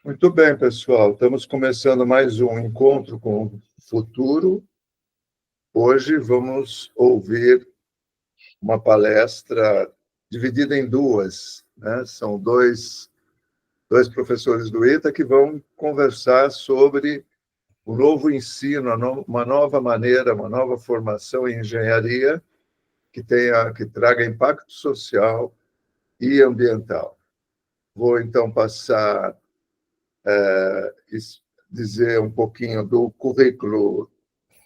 Muito bem, pessoal. Estamos começando mais um encontro com o futuro. Hoje vamos ouvir uma palestra dividida em duas, né? São dois professores do ITA que vão conversar sobre o novo ensino, uma nova maneira, uma nova formação em engenharia que traga impacto social e ambiental. Vou, então, passar dizer um pouquinho do currículo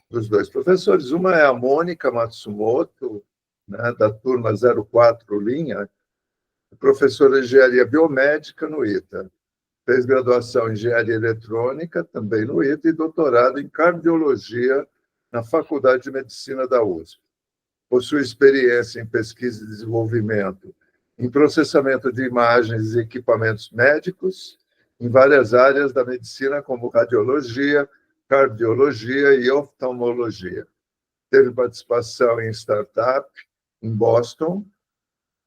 dos dois professores. Uma é a Mônica Matsumoto, né, da turma 04 Linha, professora de engenharia biomédica no ITA. Fez graduação em engenharia eletrônica, também no ITA, e doutorado em cardiologia na Faculdade de Medicina da USP. Possui experiência em pesquisa e desenvolvimento em processamento de imagens e equipamentos médicos em várias áreas da medicina, como radiologia, cardiologia e oftalmologia. Teve participação em startup em Boston,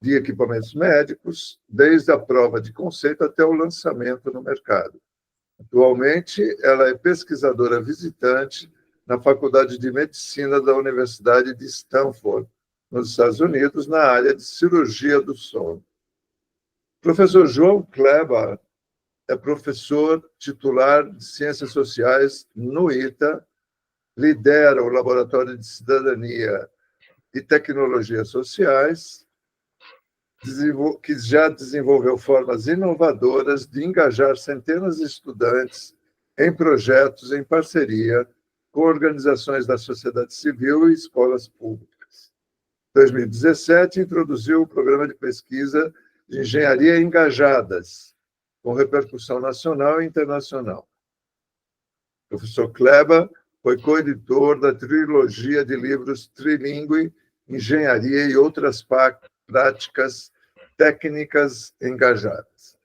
de equipamentos médicos, desde a prova de conceito até o lançamento no mercado. Atualmente, ela é pesquisadora visitante na Faculdade de Medicina da Universidade de Stanford, nos Estados Unidos, na área de cirurgia do sono. O professor João Kleber é professor titular de Ciências Sociais no ITA, lidera o Laboratório de Cidadania e Tecnologias Sociais, que já desenvolveu formas inovadoras de engajar centenas de estudantes em projetos em parceria com organizações da sociedade civil e escolas públicas. Em 2017, introduziu o programa de pesquisa de Engenharia Engajadas, com repercussão nacional e internacional. O professor Kleber foi coeditor da trilogia de livros Trilingue, Engenharia e Outras Práticas Técnicas Engajadas.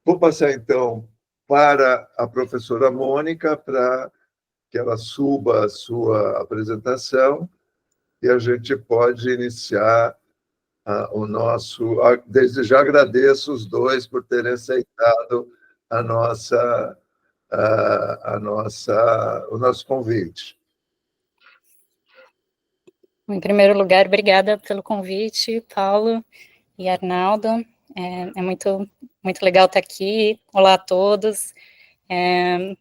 Vou passar, então, para a professora Mônica, para que ela suba a sua apresentação e a gente pode iniciar o nosso... Desde já agradeço os dois por terem aceitado o nosso convite. Em primeiro lugar, obrigada pelo convite, Paulo e Arnaldo. É muito legal estar aqui. Olá a todos. Então,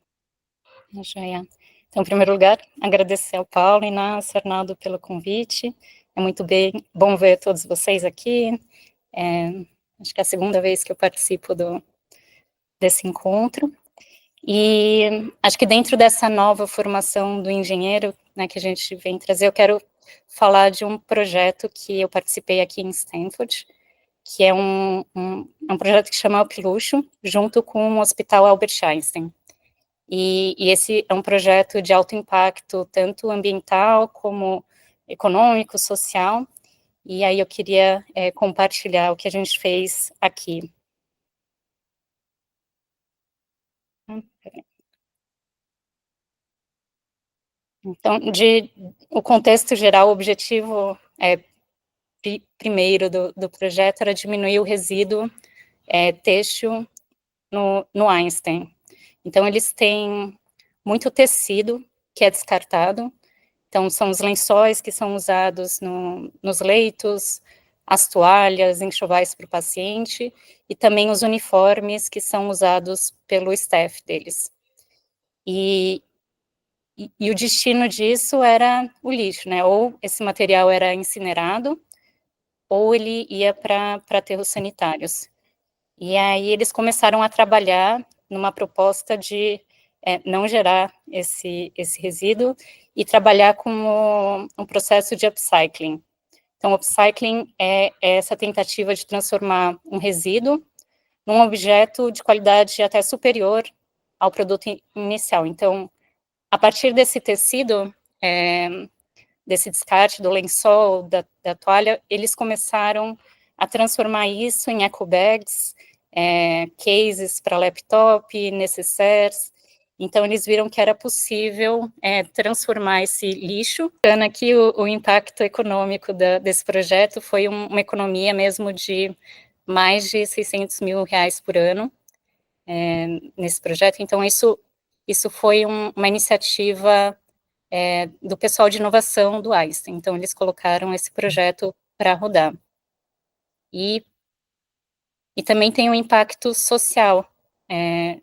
em primeiro lugar, agradecer ao Paulo, Inácio, Arnaldo pelo convite. É muito bom ver todos vocês aqui. Acho que é a segunda vez que eu participo desse encontro. E acho que dentro dessa nova formação do engenheiro, né, que a gente vem trazer, eu quero falar de um projeto que eu participei aqui em Stanford, que é um projeto que chama Upluxo, junto com o Hospital Albert Einstein. E esse é um projeto de alto impacto, tanto ambiental como econômico, social, e aí eu queria compartilhar o que a gente fez aqui. Então, o contexto geral, o objetivo primeiro do projeto era diminuir o resíduo têxtil no Einstein. Então, eles têm muito tecido que é descartado, então são os lençóis que são usados nos leitos, as toalhas, enxovais para o paciente, e também os uniformes que são usados pelo staff deles. E o destino disso era o lixo, né? Ou esse material era incinerado, ou ele ia para aterros sanitários. E aí eles começaram a trabalhar numa proposta de não gerar esse resíduo e trabalhar com um processo de upcycling. Então, upcycling é essa tentativa de transformar um resíduo num objeto de qualidade até superior ao produto inicial. Então, a partir desse tecido, desse descarte do lençol, da toalha, eles começaram a transformar isso em ecobags, cases para laptop, necessaires. Então, eles viram que era possível transformar esse lixo. Aqui, o impacto econômico desse projeto foi uma economia mesmo de mais de R$600 mil por ano. nesse projeto. Então, isso foi uma iniciativa do pessoal de inovação do Einstein. Então, eles colocaram esse projeto para rodar. E também tem um impacto social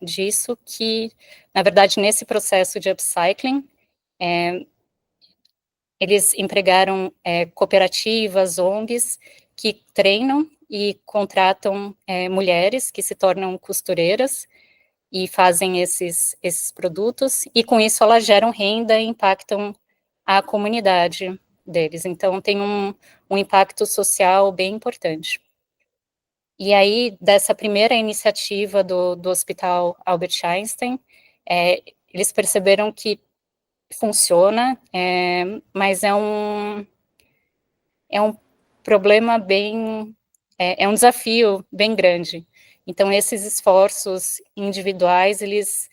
disso, que, na verdade, nesse processo de upcycling, eles empregaram cooperativas, ONGs, que treinam e contratam mulheres que se tornam costureiras e fazem esses produtos, e com isso elas geram renda e impactam a comunidade deles. Então, tem um impacto social bem importante. E aí, dessa primeira iniciativa do Hospital Albert Einstein, eles perceberam que funciona, mas é um problema bem, um desafio bem grande. Então, esses esforços individuais, eles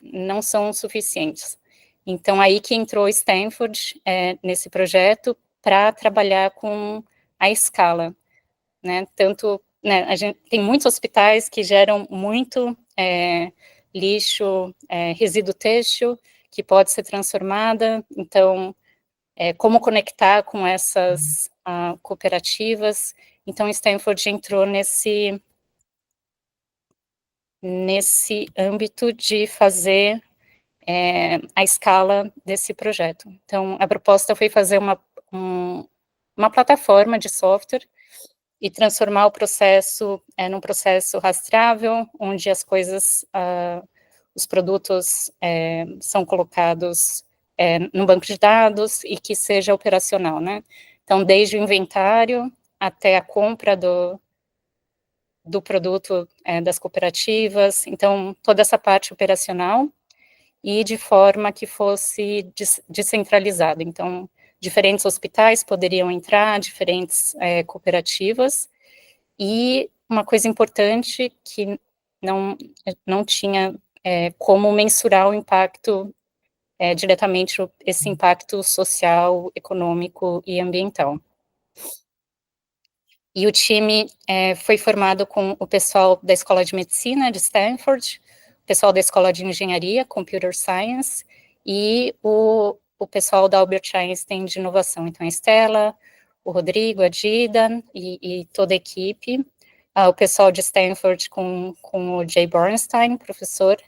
não são suficientes. Então, aí que entrou Stanford nesse projeto para trabalhar com a escala, né? Tanto, né, a gente tem muitos hospitais que geram muito lixo, resíduo têxtil, que pode ser transformada. Então, como conectar com essas cooperativas. Então, Stanford entrou nesse âmbito de fazer a escala desse projeto. Então, a proposta foi fazer uma plataforma de software e transformar o processo num processo rastreável, onde as coisas, os produtos são colocados no banco de dados e que seja operacional, né? Então, desde o inventário até a compra do produto das cooperativas, então, toda essa parte operacional e de forma que fosse descentralizado. Então, diferentes hospitais poderiam entrar, diferentes cooperativas, e uma coisa importante que não tinha como mensurar o impacto diretamente, esse impacto social, econômico e ambiental. E o time foi formado com o pessoal da Escola de Medicina de Stanford, o pessoal da Escola de Engenharia, Computer Science, e o pessoal da Albert Einstein de Inovação. Então, a Estela, o Rodrigo, a Dida e toda a equipe, o pessoal de Stanford com o Jay Bornstein, professor,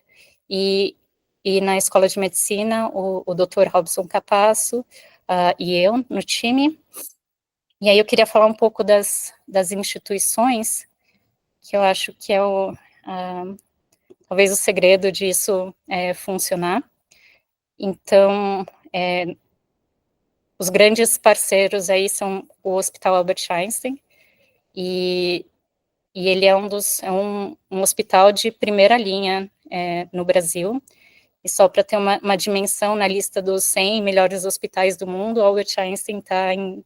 e na Escola de Medicina, o Dr. Robson Capasso e eu no time. E aí eu queria falar um pouco das instituições, que eu acho que é talvez o segredo disso funcionar. Então, os grandes parceiros aí são o Hospital Albert Einstein, e ele é um hospital de primeira linha no Brasil. E só para ter uma dimensão, na lista dos 100 melhores hospitais do mundo, o Albert Einstein está em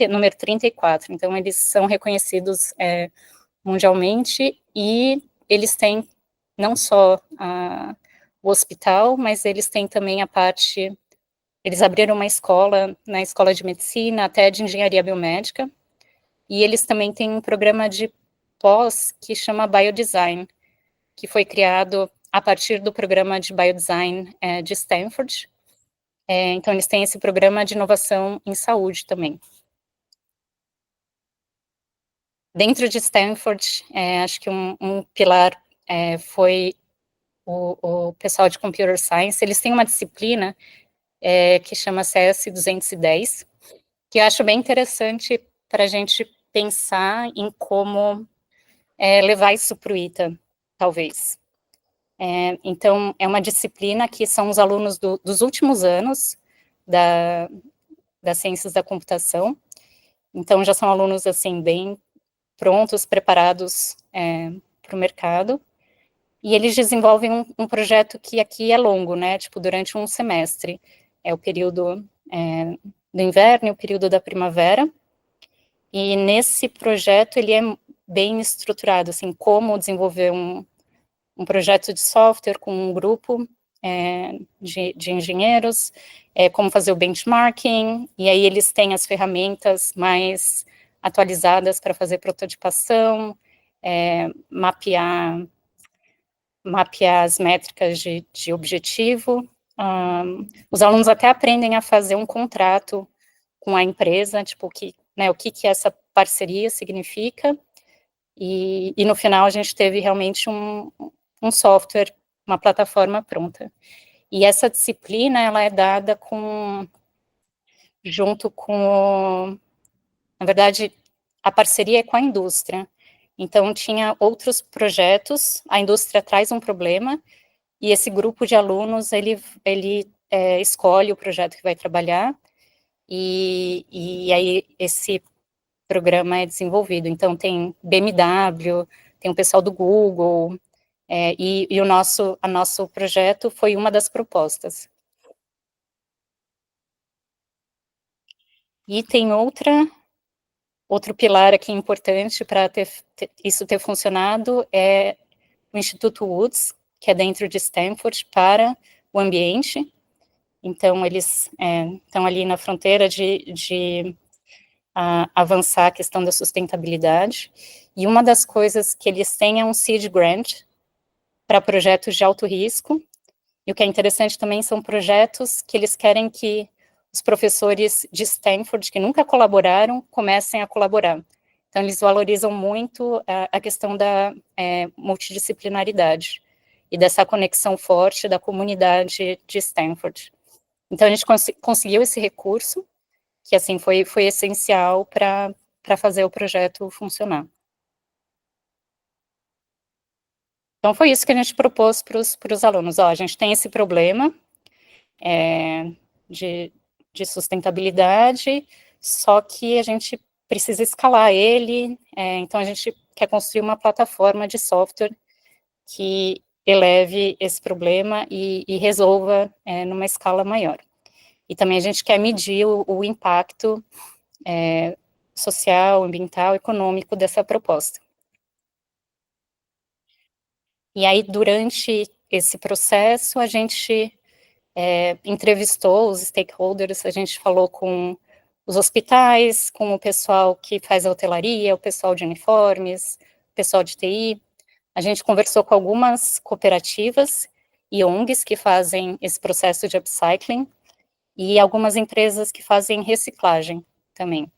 número 34. Então, eles são reconhecidos mundialmente, e eles têm não só o hospital, mas eles têm também a parte... Eles abriram uma escola, na Escola de Medicina, até de Engenharia Biomédica, e eles também têm um programa de pós que chama Biodesign, que foi criado a partir do programa de Biodesign de Stanford. Então, eles têm esse programa de inovação em saúde também. Dentro de Stanford, acho que um pilar foi o pessoal de Computer Science. Eles têm uma disciplina que chama CS 210, que eu acho bem interessante para a gente pensar em como levar isso para o ITA, talvez. Então, é uma disciplina que são os alunos dos últimos anos das ciências da computação. Então, já são alunos, assim, bem prontos, preparados para o mercado. E eles desenvolvem um projeto que aqui é longo, né? Tipo, durante um semestre. É o período do inverno e o período da primavera. E nesse projeto, ele é bem estruturado, assim, como desenvolver um projeto de software com um grupo de engenheiros, como fazer o benchmarking, e aí eles têm as ferramentas mais atualizadas para fazer prototipação, mapear as métricas de objetivo. Os alunos até aprendem a fazer um contrato com a empresa, tipo, o que essa parceria significa, e no final a gente teve realmente um software, uma plataforma pronta. E essa disciplina, ela é dada junto com, na verdade, a parceria é com a indústria. Então, tinha outros projetos, a indústria traz um problema, e esse grupo de alunos, ele escolhe o projeto que vai trabalhar, e aí esse programa é desenvolvido. Então, tem BMW, tem o pessoal do Google, e o nosso projeto foi uma das propostas. E tem outro pilar aqui importante para isso ter funcionado, é o Instituto Woods, que é dentro de Stanford, para o ambiente. Então, eles estão ali na fronteira de avançar a questão da sustentabilidade. E uma das coisas que eles têm é um seed grant para projetos de alto risco. E o que é interessante também são projetos que eles querem que os professores de Stanford, que nunca colaboraram, comecem a colaborar. Então, eles valorizam muito a questão da multidisciplinaridade e dessa conexão forte da comunidade de Stanford. Então, a gente conseguiu esse recurso, que, assim, foi essencial para fazer o projeto funcionar. Então, foi isso que a gente propôs para os alunos. A gente tem esse problema de sustentabilidade, só que a gente precisa escalar ele, então a gente quer construir uma plataforma de software que eleve esse problema e resolva numa escala maior. E também a gente quer medir o impacto social, ambiental, econômico dessa proposta. E aí, durante esse processo, a gente entrevistou os stakeholders, a gente falou com os hospitais, com o pessoal que faz a hotelaria, o pessoal de uniformes, o pessoal de TI. A gente conversou com algumas cooperativas e ONGs que fazem esse processo de upcycling e algumas empresas que fazem reciclagem também.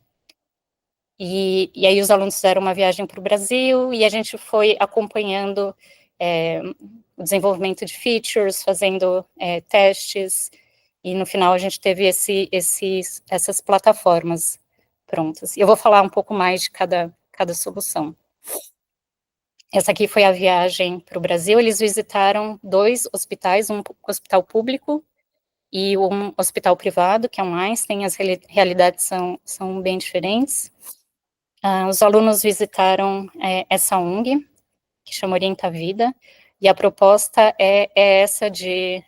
E aí os alunos fizeram uma viagem para o Brasil e a gente foi acompanhando o desenvolvimento de features, fazendo testes, e no final a gente teve essas plataformas prontas. Eu vou falar um pouco mais de cada solução. Essa aqui foi a viagem para o Brasil, eles visitaram 2 hospitais, um hospital público e um hospital privado, que é um Einstein, as realidades são bem diferentes. Os alunos visitaram essa ONG, que chama Orienta a Vida, e a proposta é essa de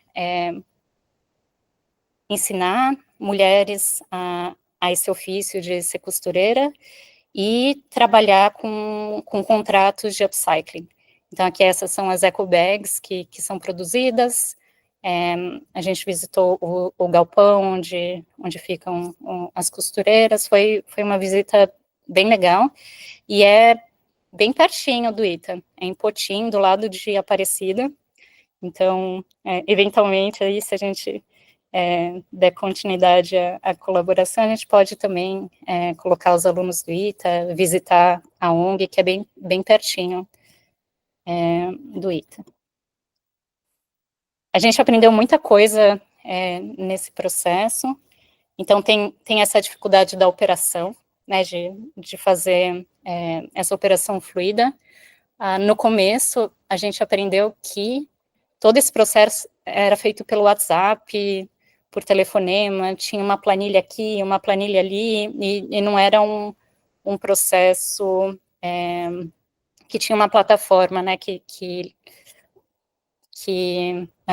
ensinar mulheres a esse ofício de ser costureira e trabalhar com contratos de upcycling. Então, aqui essas são as eco bags que são produzidas. A gente visitou o galpão onde ficam as costureiras, foi uma visita bem legal, e é bem pertinho do ITA, é em Potim, do lado de Aparecida. Então, eventualmente, aí, se a gente der continuidade à colaboração, a gente pode também colocar os alunos do ITA, visitar a ONG, que é bem pertinho do ITA. A gente aprendeu muita coisa nesse processo, então tem essa dificuldade da operação, né, de fazer essa operação fluida. No começo, a gente aprendeu que todo esse processo era feito pelo WhatsApp, por telefonema, tinha uma planilha aqui, uma planilha ali, e não era um processo que tinha uma plataforma, né, que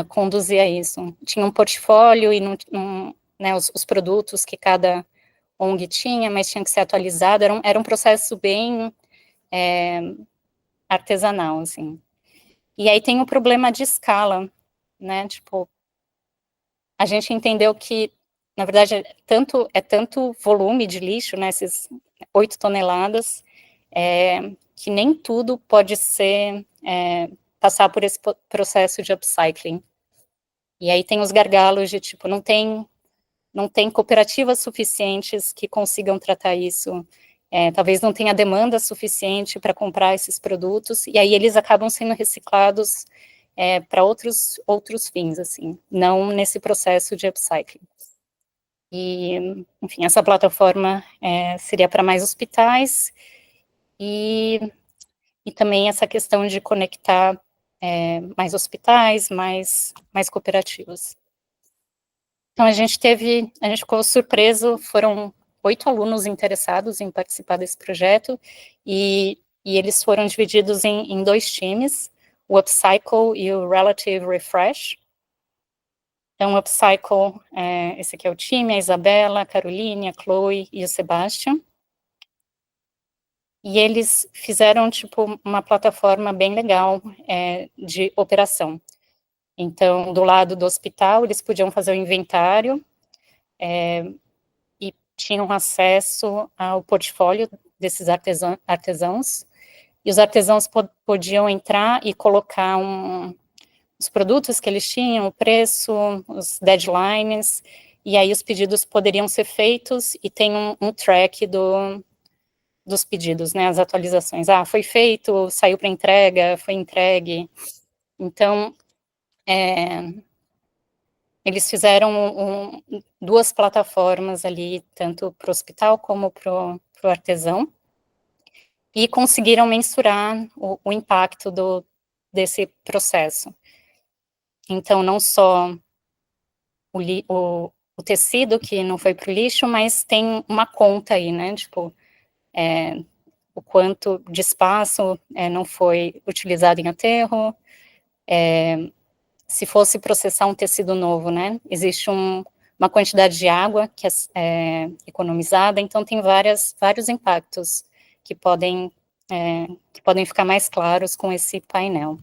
conduzia isso. Tinha um portfólio e né, os produtos que cada ONG tinha, mas tinha que ser atualizado, era um processo bem artesanal, assim. E aí tem o problema de escala, né, tipo, a gente entendeu que, na verdade, é tanto volume de lixo, né, esses 8 toneladas, que nem tudo pode ser, passar por esse processo de upcycling. E aí tem os gargalos de, tipo, não tem cooperativas suficientes que consigam tratar isso, talvez não tenha demanda suficiente para comprar esses produtos, e aí eles acabam sendo reciclados para outros fins, assim, não nesse processo de upcycling. E, enfim, essa plataforma seria para mais hospitais, e também essa questão de conectar mais hospitais, mais cooperativas. Então, a gente ficou surpreso, foram 8 alunos interessados em participar desse projeto, e eles foram divididos em 2 times, o Upcycle e o Relative Refresh. Então, o Upcycle, esse aqui é o time, a Isabela, a Caroline, a Chloe e o Sebastian. E eles fizeram, tipo, uma plataforma bem legal de operação. Então, do lado do hospital, eles podiam fazer o inventário, e tinham acesso ao portfólio desses artesãos, e os artesãos podiam entrar e colocar os produtos que eles tinham, o preço, os deadlines, e aí os pedidos poderiam ser feitos, e tem um track dos pedidos, né, as atualizações. Foi feito, saiu para entrega, foi entregue. Então, eles fizeram 2 plataformas ali, tanto para o hospital como para o artesão, e conseguiram mensurar o impacto desse processo. Então, não só o tecido que não foi para o lixo, mas tem uma conta aí, né, tipo, o quanto de espaço não foi utilizado em aterro, se fosse processar um tecido novo, né, existe uma quantidade de água que é economizada, então tem vários impactos que podem ficar mais claros com esse painel.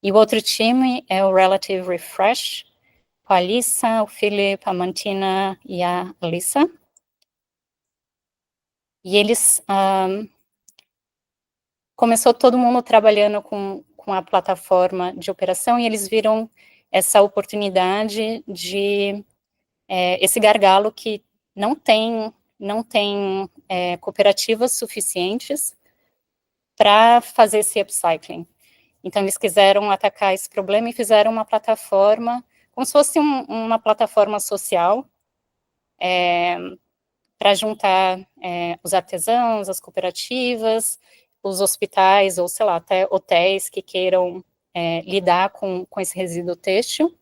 E o outro time é o Relative Refresh, com a Alissa, o Philip, a Mantina e a Alissa. E eles, começou todo mundo trabalhando com a plataforma de operação, e eles viram essa oportunidade de, esse gargalo que não tem cooperativas suficientes para fazer esse upcycling. Então, eles quiseram atacar esse problema e fizeram uma plataforma, como se fosse uma plataforma social, para juntar os artesãos, as cooperativas, os hospitais, ou sei lá, até hotéis que queiram lidar com esse resíduo têxtil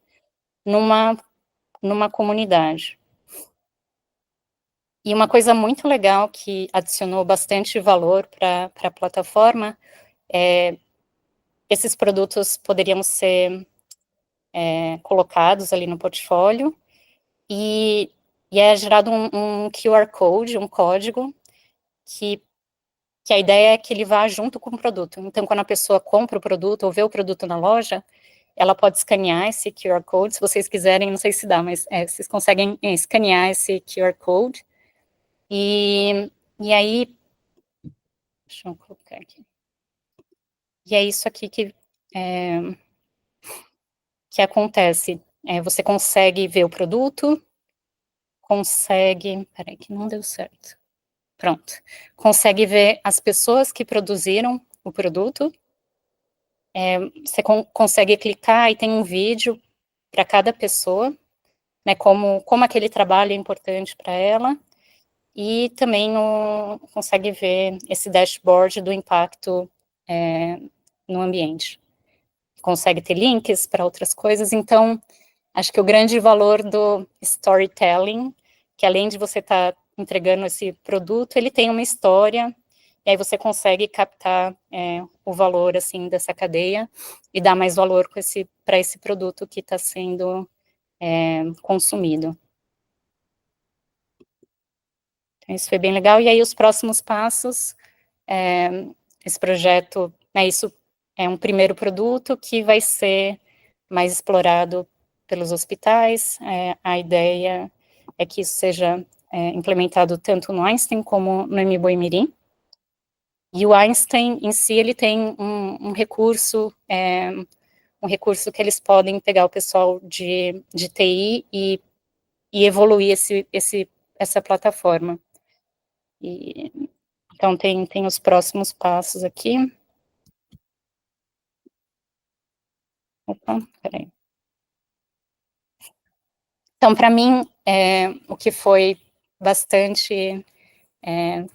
numa comunidade. E uma coisa muito legal que adicionou bastante valor para a plataforma esses produtos poderiam ser colocados ali no portfólio, e é gerado um QR Code, um código, que a ideia é que ele vá junto com o produto. Então, quando a pessoa compra o produto ou vê o produto na loja, ela pode escanear esse QR Code, se vocês quiserem, não sei se dá, mas vocês conseguem escanear esse QR Code, e aí, deixa eu colocar aqui, e é isso aqui que acontece, você consegue ver o produto, peraí que não deu certo, pronto, consegue ver as pessoas que produziram o produto, você consegue clicar e tem um vídeo para cada pessoa, né, como aquele trabalho é importante para ela, e também consegue ver esse dashboard do impacto no ambiente. Consegue ter links para outras coisas, então, acho que o grande valor do storytelling, que além de você estar entregando esse produto, ele tem uma história, e aí você consegue captar o valor, assim, dessa cadeia, e dar mais valor para esse produto que está sendo consumido. Então, isso foi bem legal, e aí os próximos passos, esse projeto, isso é um primeiro produto que vai ser mais explorado pelos hospitais, a ideia é que isso seja implementado tanto no Einstein como no Mboi-Mirim, E o Einstein, em si, ele tem um recurso que eles podem pegar o pessoal de TI e evoluir essa plataforma. Então, tem os próximos passos aqui. Opa, peraí. Então, para mim, o que foi bastante,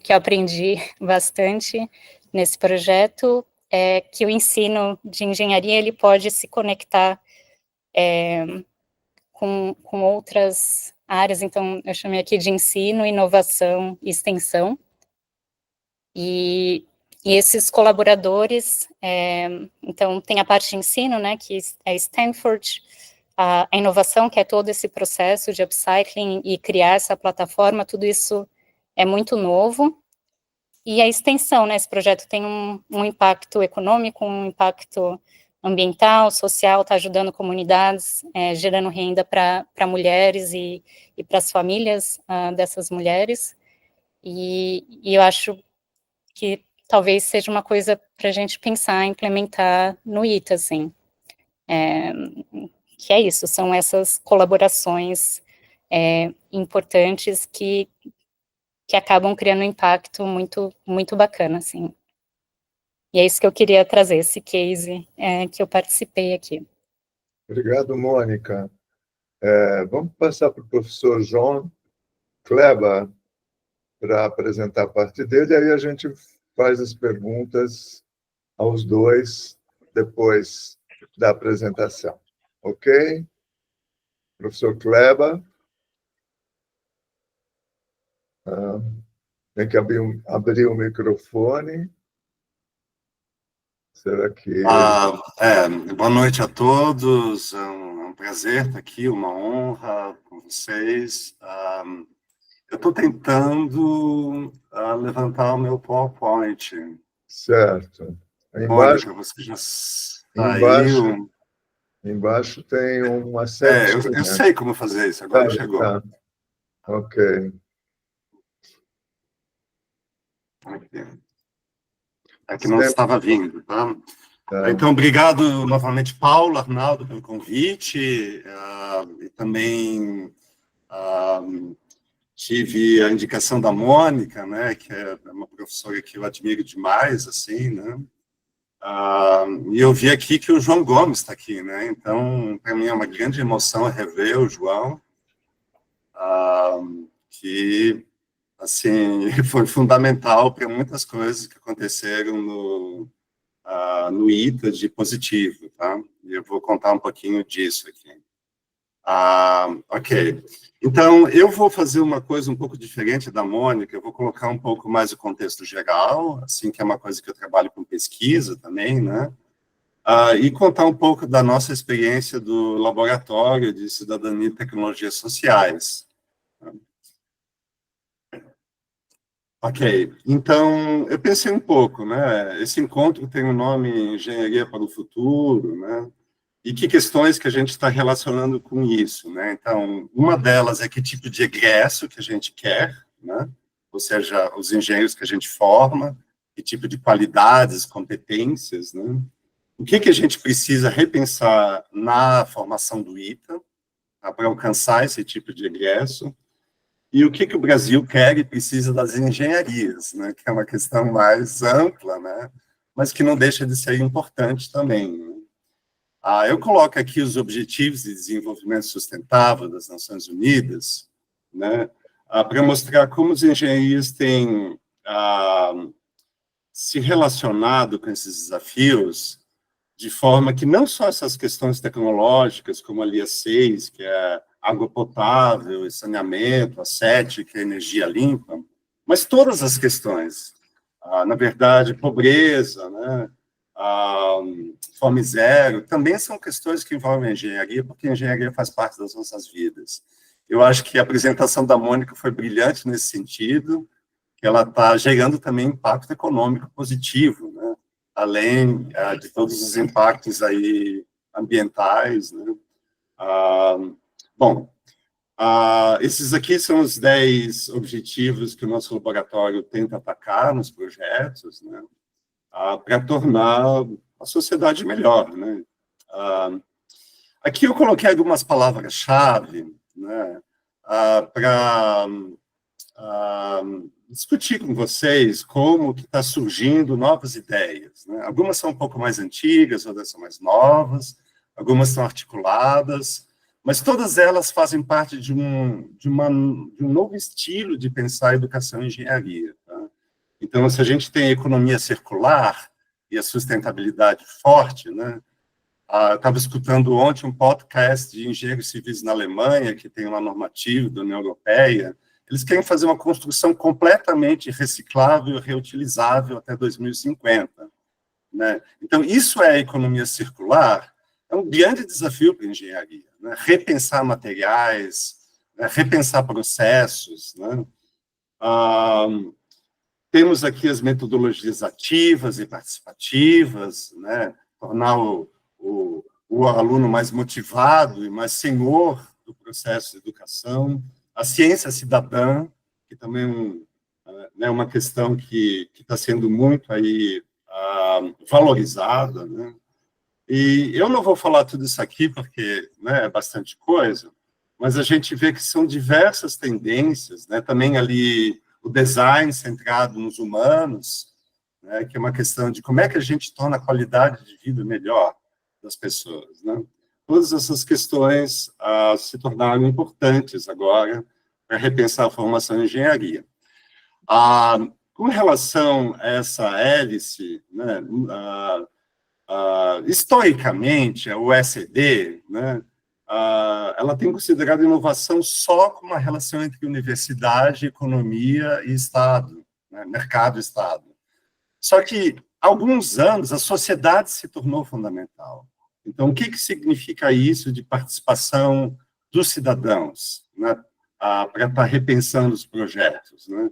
que eu aprendi bastante nesse projeto é que o ensino de engenharia, ele pode se conectar com outras áreas, então, eu chamei aqui de ensino, inovação e extensão, e esses colaboradores, então, tem a parte de ensino, né, que é Stanford, a inovação, que é todo esse processo de upcycling e criar essa plataforma, tudo isso é muito novo, e a extensão, né, esse projeto tem um impacto econômico, um impacto ambiental, social, está ajudando comunidades, gerando renda para mulheres e para as famílias dessas mulheres, e eu acho que talvez seja uma coisa para a gente pensar, implementar no ITA, assim, que é isso, são essas colaborações importantes que acabam criando um impacto muito, muito bacana, assim. E é isso que eu queria trazer, esse case que eu participei aqui. Obrigado, Mônica. Vamos passar para o professor João Kleber para apresentar a parte dele, aí a gente faz as perguntas aos dois depois da apresentação. Ok? Professor Kleber. Tem que abrir o microfone. Será que... Boa noite a todos, é um prazer estar aqui, uma honra com vocês. Eu estou tentando levantar o meu PowerPoint. Certo. Mônica, você já saiu? Embaixo tem uma setinha. Eu sei como fazer isso, agora chegou. Tá. Ok. Aqui não estava vindo, tá? Então, obrigado novamente, Paulo, Arnaldo, pelo convite, e também tive a indicação da Mônica, né, que é uma professora que eu admiro demais, assim, né, e eu vi aqui que o João Gomes está aqui, né, então, para mim é uma grande emoção rever o João, que, assim, foi fundamental para muitas coisas que aconteceram no ITA de positivo, tá? E eu vou contar um pouquinho disso aqui. Ok. Então, eu vou fazer uma coisa um pouco diferente da Mônica, eu vou colocar um pouco mais o contexto geral, assim, que é uma coisa que eu trabalho com pesquisa também, né? E contar um pouco da nossa experiência do Laboratório de Cidadania e Tecnologias Sociais. Ok, então, eu pensei um pouco, né, esse encontro tem o nome Engenharia para o Futuro, né, e que questões que a gente está relacionando com isso, né, então, uma delas é que tipo de egresso que a gente quer, né, ou seja, os engenheiros que a gente forma, que tipo de qualidades, competências, né, o que a gente precisa repensar na formação do ITA, para alcançar esse tipo de egresso, e o que o Brasil quer e precisa das engenharias, né, que é uma questão mais ampla, né, mas que não deixa de ser importante também. Né? Eu coloco aqui os Objetivos de Desenvolvimento Sustentável das Nações Unidas, né, para mostrar como as engenharias têm se relacionado com esses desafios de forma que não só essas questões tecnológicas, como a LIA 6, que é água potável, saneamento, a 7, que é energia limpa, mas todas as questões, na verdade, pobreza, né, fome zero, também são questões que envolvem a engenharia, porque a engenharia faz parte das nossas vidas. Eu acho que a apresentação da Mônica foi brilhante nesse sentido, que ela está gerando também impacto econômico positivo, né, além de todos os impactos aí ambientais, né. Bom, Esses aqui são os 10 objetivos que o nosso laboratório tenta atacar nos projetos, né, para tornar a sociedade melhor, né. Aqui eu coloquei algumas palavras-chave, né, para discutir com vocês como que está surgindo novas ideias, né. Algumas são um pouco mais antigas, outras são mais novas, algumas são articuladas, mas todas elas fazem parte de um novo estilo de pensar a educação e engenharia. Tá? Então, se a gente tem a economia circular e a sustentabilidade forte, né? Estava escutando ontem um podcast de engenheiros civis na Alemanha, que tem uma normativa da União Europeia, eles querem fazer uma construção completamente reciclável e reutilizável até 2050. Né? Então, isso é a economia circular, é um grande desafio para a engenharia, né? Repensar materiais, né? Repensar processos, né? Temos aqui as metodologias ativas e participativas, né? Tornar o aluno mais motivado e mais senhor do processo de educação, a ciência cidadã, que também é uma questão que está sendo muito aí valorizada, né? E eu não vou falar tudo isso aqui, porque, né, é bastante coisa, mas a gente vê que são diversas tendências, né, também ali o design centrado nos humanos, né, que é uma questão de como é que a gente torna a qualidade de vida melhor das pessoas. Né? Todas essas questões se tornaram importantes agora para repensar a formação em engenharia. Com relação a essa hélice, né, historicamente, a OECD, né, ela tem considerado inovação só como uma relação entre universidade, economia e Estado, né, mercado e Estado. Só que, há alguns anos, a sociedade se tornou fundamental. Então, o que significa isso de participação dos cidadãos, né, para estar repensando os projetos? Né?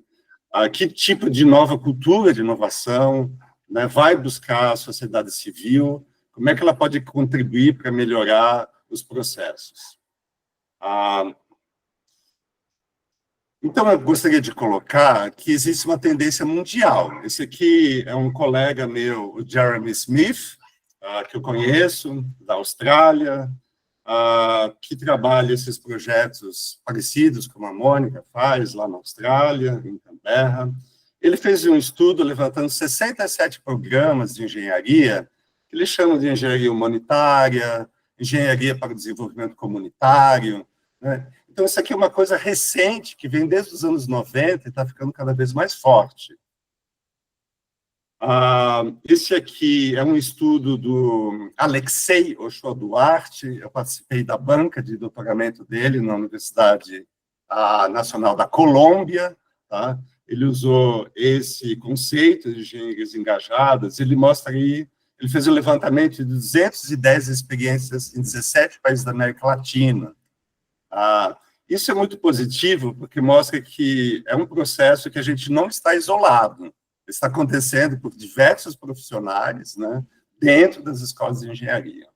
Que tipo de nova cultura de inovação, né, vai buscar a sociedade civil, como é que ela pode contribuir para melhorar os processos. Então, eu gostaria de colocar que existe uma tendência mundial. Esse aqui é um colega meu, o Jeremy Smith, que eu conheço, da Austrália, que trabalha esses projetos parecidos como a Mônica faz lá na Austrália, em Canberra. Ele fez um estudo levantando 67 programas de engenharia, que ele chama de engenharia humanitária, engenharia para o desenvolvimento comunitário. Né? Então, isso aqui é uma coisa recente, que vem desde os anos 90 e está ficando cada vez mais forte. Esse aqui é um estudo do Alexei Ochoa-Duarte, eu participei da banca de doutoramento dele na Universidade Nacional da Colômbia, tá? Ele usou esse conceito de engenharias engajadas, ele mostra aí, ele fez um levantamento de 210 experiências em 17 países da América Latina. Isso é muito positivo, porque mostra que é um processo que a gente não está isolado, está acontecendo por diversos profissionais, né, dentro das escolas de engenharia.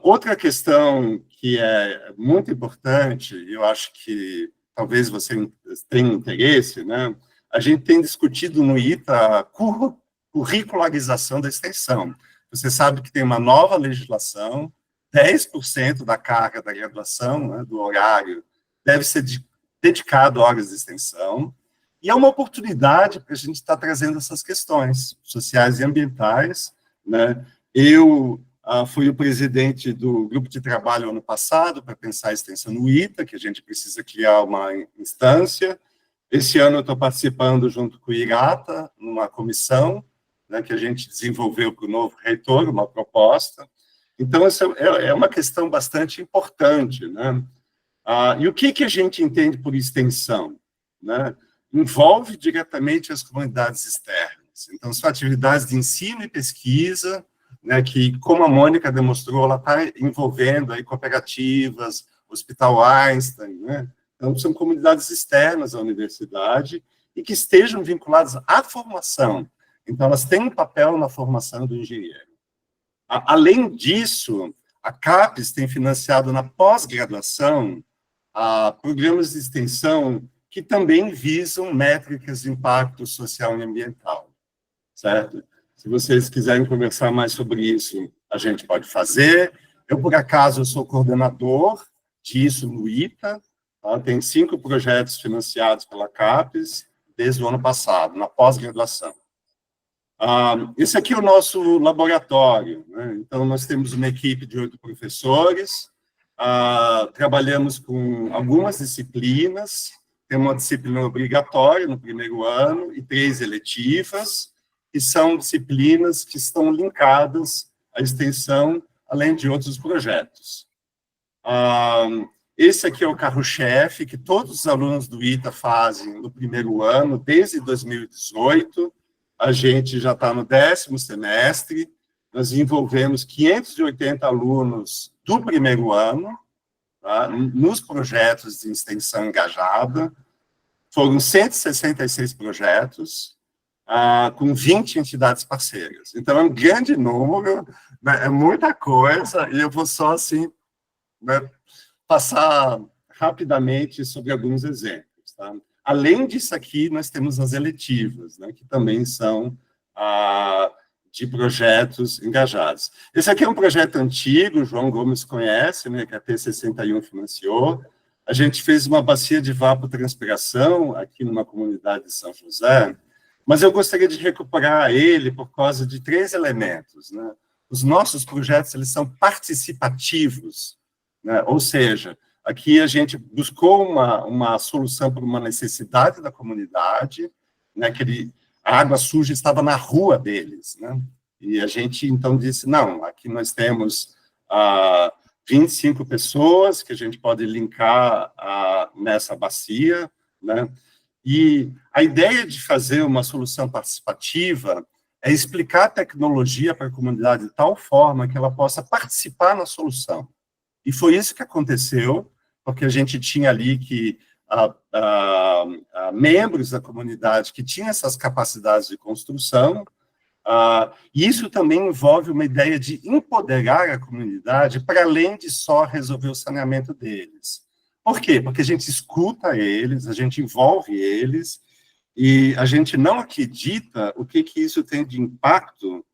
Outra questão que é muito importante, e eu acho que talvez você tenha interesse, né, a gente tem discutido no ITA a curricularização da extensão. Você sabe que tem uma nova legislação, 10% da carga da graduação, né, do horário, deve ser dedicado a horas de extensão, e é uma oportunidade para a gente estar trazendo essas questões sociais e ambientais. Né? Eu fui o presidente do grupo de trabalho ano passado para pensar a extensão no ITA, que a gente precisa criar uma instância. Esse ano eu estou participando junto com o IRATA, numa comissão, né, que a gente desenvolveu para o novo reitor, uma proposta. Então, essa é uma questão bastante importante. Né? E o que a gente entende por extensão? Né? Envolve diretamente as comunidades externas. Então, são atividades de ensino e pesquisa, né, que, como a Mônica demonstrou, ela está envolvendo aí cooperativas, Hospital Einstein, né? Então, são comunidades externas à universidade e que estejam vinculadas à formação. Então, elas têm um papel na formação do engenheiro. Além disso, a CAPES tem financiado na pós-graduação programas de extensão que também visam métricas de impacto social e ambiental, certo? Se vocês quiserem conversar mais sobre isso, a gente pode fazer. Eu, por acaso, sou coordenador disso no ITA, tá? Tem 5 projetos financiados pela CAPES desde o ano passado, na pós-graduação. Esse aqui é o nosso laboratório, né? Então, nós temos uma equipe de 8 professores, trabalhamos com algumas disciplinas, tem uma disciplina obrigatória no primeiro ano e 3 eletivas, que são disciplinas que estão linkadas à extensão, além de outros projetos. Esse aqui é o carro-chefe, que todos os alunos do ITA fazem no primeiro ano, desde 2018, a gente já está no 10º semestre, nós envolvemos 580 alunos do primeiro ano, tá, nos projetos de extensão engajada, foram 166 projetos, com 20 entidades parceiras. Então, é um grande número, né, é muita coisa, e eu vou só, assim, né, passar rapidamente sobre alguns exemplos, tá? Além disso aqui, nós temos as eletivas, né, que também são de projetos engajados. Esse aqui é um projeto antigo, o João Gomes conhece, né, que a T61 financiou. A gente fez uma bacia de evapotranspiração aqui numa comunidade de São José, mas eu gostaria de recuperar ele por causa de 3 elementos, né? Os nossos projetos, eles são participativos, né? Ou seja, aqui a gente buscou uma solução para uma necessidade da comunidade, né? Que a água suja estava na rua deles, né? E a gente, então, disse, não, aqui nós temos 25 pessoas que a gente pode linkar nessa bacia, né? E a ideia de fazer uma solução participativa é explicar a tecnologia para a comunidade de tal forma que ela possa participar na solução. E foi isso que aconteceu, porque a gente tinha ali que membros da comunidade que tinham essas capacidades de construção, e isso também envolve uma ideia de empoderar a comunidade para além de só resolver o saneamento deles. Por quê? Porque a gente escuta eles, a gente envolve eles, e a gente não acredita o que isso tem de impacto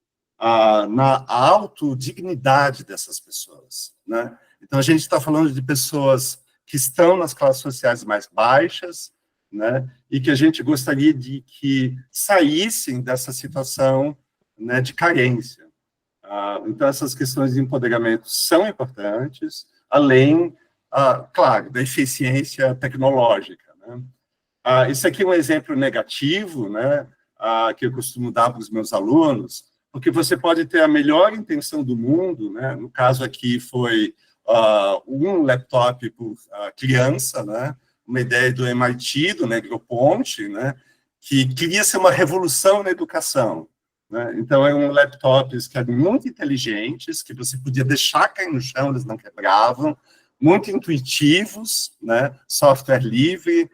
na autodignidade dessas pessoas, né? Então, a gente está falando de pessoas que estão nas classes sociais mais baixas, né, e que a gente gostaria de que saíssem dessa situação, né, de carência. Então, essas questões de empoderamento são importantes, além, claro, da eficiência tecnológica, né. Isso aqui é um exemplo negativo, né, que eu costumo dar para os meus alunos, porque você pode ter a melhor intenção do mundo, né, no caso aqui foi um laptop por criança, né, uma ideia do MIT, do Negroponte, né, que queria ser uma revolução na educação, né. Então, eram laptops que eram muito inteligentes, que você podia deixar cair no chão, eles não quebravam, muito intuitivos, né, software livre,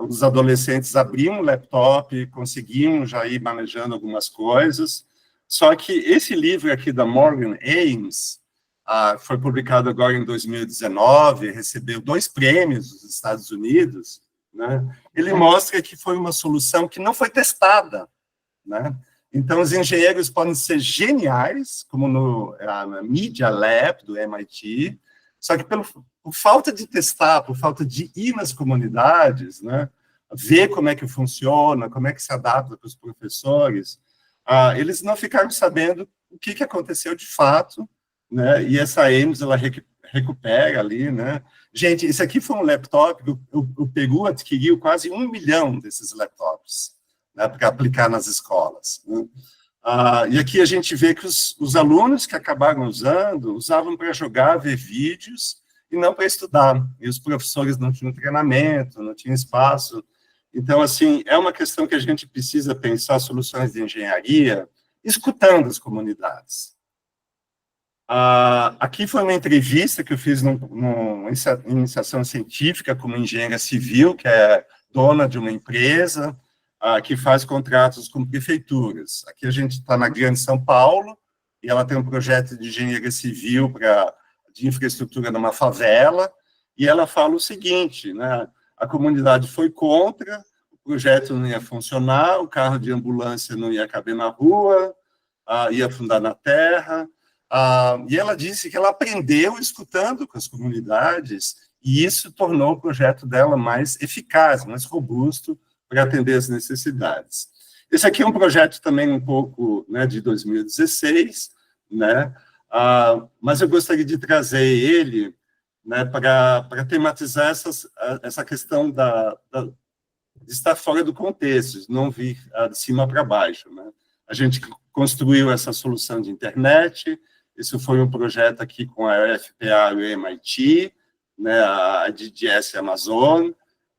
os adolescentes abriam o laptop, conseguiam já ir manejando algumas coisas, só que esse livro aqui da Morgan Ames, foi publicado agora em 2019, recebeu 2 prêmios dos Estados Unidos, né? Ele mostra que foi uma solução que não foi testada, né? Então, os engenheiros podem ser geniais, como na Media Lab do MIT, só que por falta de testar, por falta de ir nas comunidades, né, ver como é que funciona, como é que se adapta para os professores, eles não ficaram sabendo o que aconteceu de fato, né, e essa Ames, ela recupera ali, né. Gente, isso aqui foi um laptop, o Peru adquiriu quase 1 milhão desses laptops, né, para aplicar nas escolas, né. E aqui a gente vê que os alunos que acabaram usavam para jogar, ver vídeos, e não para estudar, e os professores não tinham treinamento, não tinham espaço. Então, assim, é uma questão que a gente precisa pensar soluções de engenharia, escutando as comunidades. Aqui foi uma entrevista que eu fiz numa iniciação científica como engenheira civil, que é dona de uma empresa, que faz contratos com prefeituras. Aqui a gente está na Grande São Paulo, e ela tem um projeto de engenharia civil de infraestrutura numa favela, e ela fala o seguinte, né, a comunidade foi contra, o projeto não ia funcionar, o carro de ambulância não ia caber na rua, ia afundar na terra, e ela disse que ela aprendeu escutando com as comunidades, e isso tornou o projeto dela mais eficaz, mais robusto para atender as necessidades. Esse aqui é um projeto também um pouco, né, de 2016, né, mas eu gostaria de trazer ele, né, para tematizar essa questão de estar fora do contexto, de não vir de cima para baixo, né. A gente construiu essa solução de internet, isso foi um projeto aqui com a UFPA e o MIT, né, a DGS Amazon,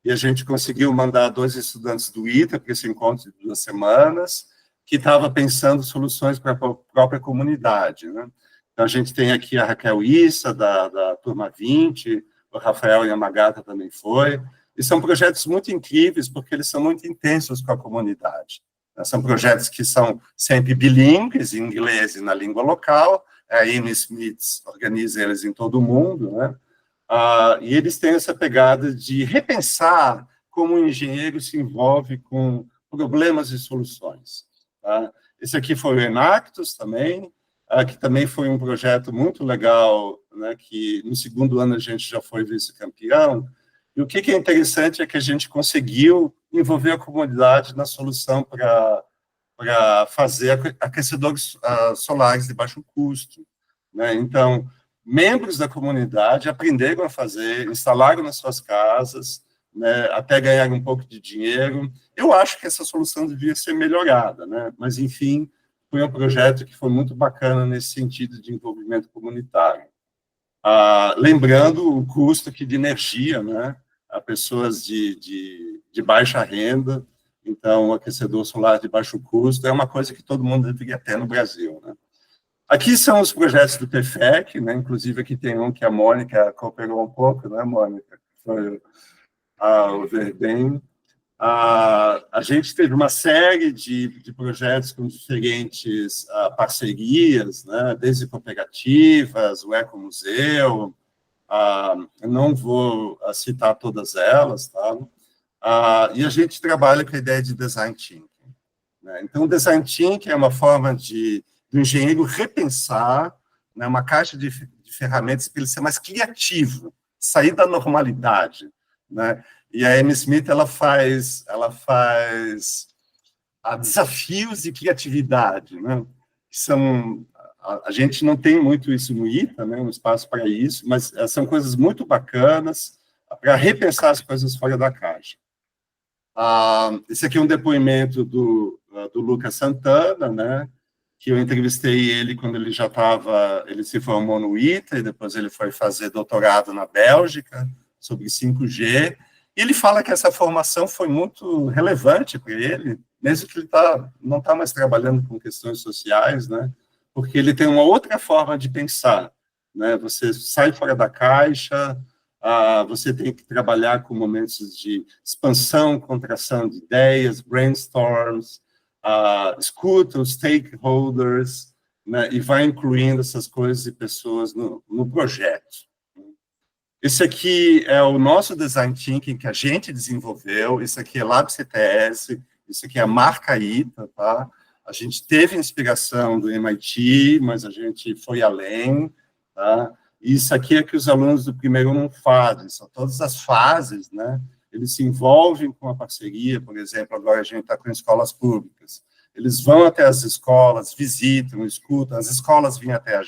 e a gente conseguiu mandar 2 estudantes do ITA para esse encontro de 2 semanas, que estava pensando soluções para a própria comunidade, né. Então, a gente tem aqui a Raquel Issa, da turma 20, o Rafael Yamagata também foi, e são projetos muito incríveis, porque eles são muito intensos com a comunidade. São projetos que são sempre bilíngues, em inglês e na língua local, a Amy Smith organiza eles em todo o mundo, né? E eles têm essa pegada de repensar como o engenheiro se envolve com problemas e soluções. Tá? Esse aqui foi o Enactus também, que também foi um projeto muito legal, né, que no 2º ano a gente já foi vice-campeão, e o que é interessante é que a gente conseguiu envolver a comunidade na solução para fazer aquecedores solares de baixo custo, né? Então, membros da comunidade aprenderam a fazer, instalaram nas suas casas, né, até ganhar um pouco de dinheiro. Eu acho que essa solução devia ser melhorada, né? Mas, enfim, foi um projeto que foi muito bacana nesse sentido de envolvimento comunitário. Lembrando o custo aqui de energia, né? A pessoas de baixa renda, então, o aquecedor solar de baixo custo é uma coisa que todo mundo deveria ter no Brasil, né? Aqui são os projetos do TEFEC, né? Inclusive aqui tem um que a Mônica cooperou um pouco, né, Mônica? Foi o Verdem. A gente teve uma série de projetos com diferentes parcerias, né? Desde cooperativas, o Ecomuseu, eu não vou citar todas elas, tá? E a gente trabalha com a ideia de design thinking, né? Então, o design thinking é uma forma do engenheiro repensar, né, uma caixa de ferramentas para ele ser mais criativo, sair da normalidade, né? E a Amy Smith, ela faz desafios de criatividade, né? Que são, a gente não tem muito isso no ITA, né, um espaço para isso, mas são coisas muito bacanas para repensar as coisas fora da caixa. Esse aqui é um depoimento do Lucas Santana, né, que eu entrevistei ele quando ele se formou no ITA, e depois ele foi fazer doutorado na Bélgica, sobre 5G, e ele fala que essa formação foi muito relevante para ele, mesmo que ele não está mais trabalhando com questões sociais, né, porque ele tem uma outra forma de pensar, né, você sai fora da caixa, você tem que trabalhar com momentos de expansão, contração de ideias, brainstorms, escuta os stakeholders, né, e vai incluindo essas coisas e pessoas no projeto. Esse aqui é o nosso design thinking que a gente desenvolveu, isso aqui é Lab CTS, isso aqui é a marca ITA, tá? A gente teve inspiração do MIT, mas a gente foi além, tá? Isso aqui é que os alunos do primeiro ano fazem, são todas as fases, né? Eles se envolvem com a parceria, por exemplo, agora a gente está com escolas públicas. Eles vão até as escolas, visitam, escutam, as escolas vêm até a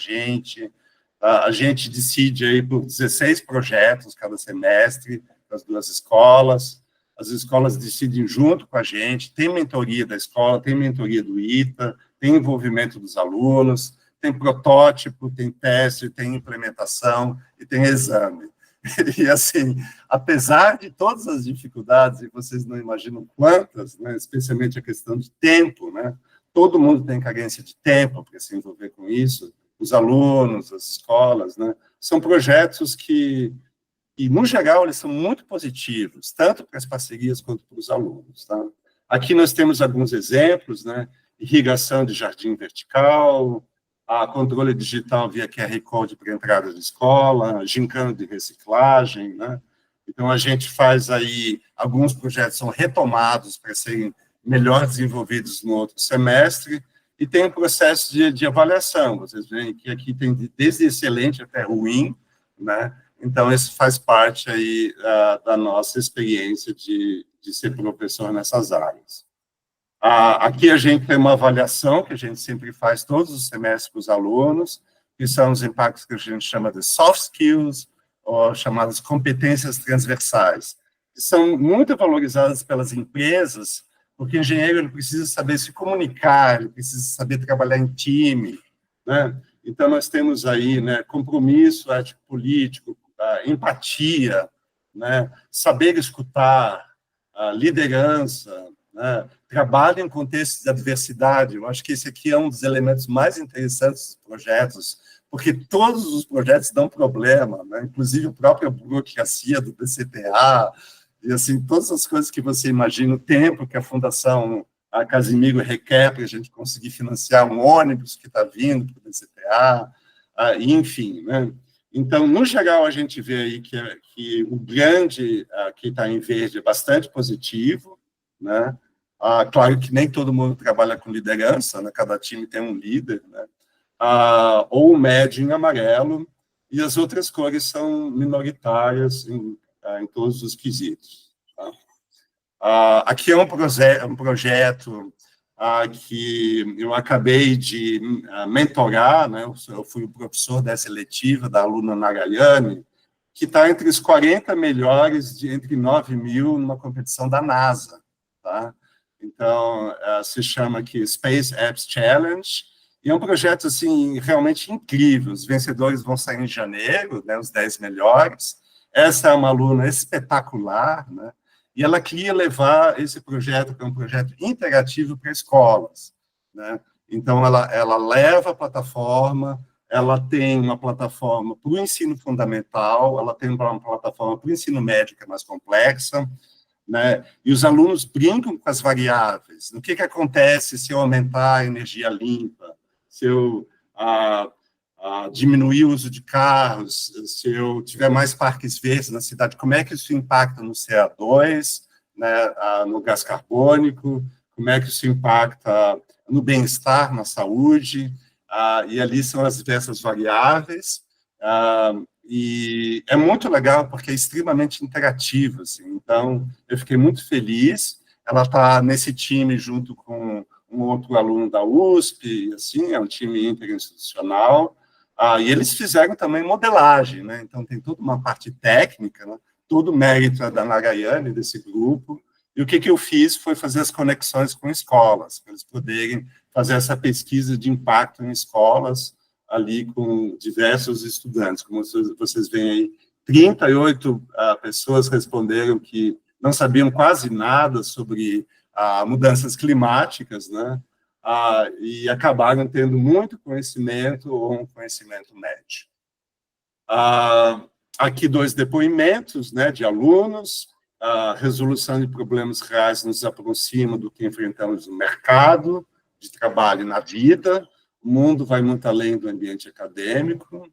gente decide aí por 16 projetos cada semestre, das 2 escolas, as escolas decidem junto com a gente, tem mentoria da escola, tem mentoria do ITA, tem envolvimento dos alunos, tem protótipo, tem teste, tem implementação e tem exame. E, assim, apesar de todas as dificuldades, e vocês não imaginam quantas, né, especialmente a questão de tempo, né, todo mundo tem carência de tempo para se envolver com isso, os alunos, as escolas, né, são projetos que, no geral, eles são muito positivos, tanto para as parcerias quanto para os alunos, tá? Aqui nós temos alguns exemplos, né, irrigação de jardim vertical, a controle digital via QR Code para entrada de escola, gincana de reciclagem, né? Então, a gente faz aí, alguns projetos são retomados para serem melhor desenvolvidos no outro semestre, e tem um processo de avaliação. Vocês veem que aqui tem desde excelente até ruim, né? Então, isso faz parte aí da nossa experiência de ser professor nessas áreas. Aqui a gente tem uma avaliação que a gente sempre faz todos os semestres com os alunos, que são os impactos que a gente chama de soft skills, ou chamadas competências transversais, que são muito valorizadas pelas empresas, porque o engenheiro ele precisa saber se comunicar, ele precisa saber trabalhar em time, né? Então, nós temos aí, né, compromisso ético-político, empatia, né, saber escutar, liderança, né, trabalho em contextos de adversidade. Eu acho que esse aqui é um dos elementos mais interessantes dos projetos, porque todos os projetos dão problema, né? Inclusive a própria burocracia do BCPA, e assim, todas as coisas que você imagina, o tempo que a Fundação Casimiro requer para a gente conseguir financiar um ônibus que está vindo para o BCPA, enfim, né? Então, no geral, a gente vê aí que o grande que está em verde é bastante positivo, né? Claro que nem todo mundo trabalha com liderança, né? Cada time tem um líder, né? Ou o médio em amarelo, e as outras cores são minoritárias em todos os quesitos. Tá? Aqui é um projeto que eu acabei de mentorar, né? Eu fui o professor dessa eletiva, da aluna Narayane, que está entre os 40 melhores entre 9.000 numa competição da NASA. Tá? Então, se chama aqui Space Apps Challenge, e é um projeto, assim, realmente incrível. Os vencedores vão sair em janeiro, né, os 10 melhores. Essa é uma aluna espetacular, né, e ela queria levar esse projeto, que é um projeto interativo para escolas, né. Então, ela leva a plataforma, ela tem uma plataforma para o ensino fundamental, ela tem uma plataforma para o ensino médio, que é mais complexa, né? E os alunos brincam com as variáveis. O que acontece se eu aumentar a energia limpa, se eu diminuir o uso de carros, se eu tiver mais parques verdes na cidade, como é que isso impacta no CO2, né, no gás carbônico, como é que isso impacta no bem-estar, na saúde, e ali são as diversas variáveis, e é muito legal porque é extremamente interativo, assim. Então, eu fiquei muito feliz. Ela está nesse time junto com um outro aluno da USP, assim, é um time interinstitucional, e eles fizeram também modelagem, né? Então, tem toda uma parte técnica, né? Todo o mérito é da Narayane, desse grupo, e o que eu fiz foi fazer as conexões com escolas, para eles poderem fazer essa pesquisa de impacto em escolas, ali com diversos estudantes. Como vocês veem aí, 38 pessoas responderam que não sabiam quase nada sobre mudanças climáticas, né? E acabaram tendo muito conhecimento ou um conhecimento médio. Aqui 2 depoimentos, né, de alunos. A resolução de problemas reais nos aproxima do que enfrentamos no mercado de trabalho e na vida. O mundo vai muito além do ambiente acadêmico.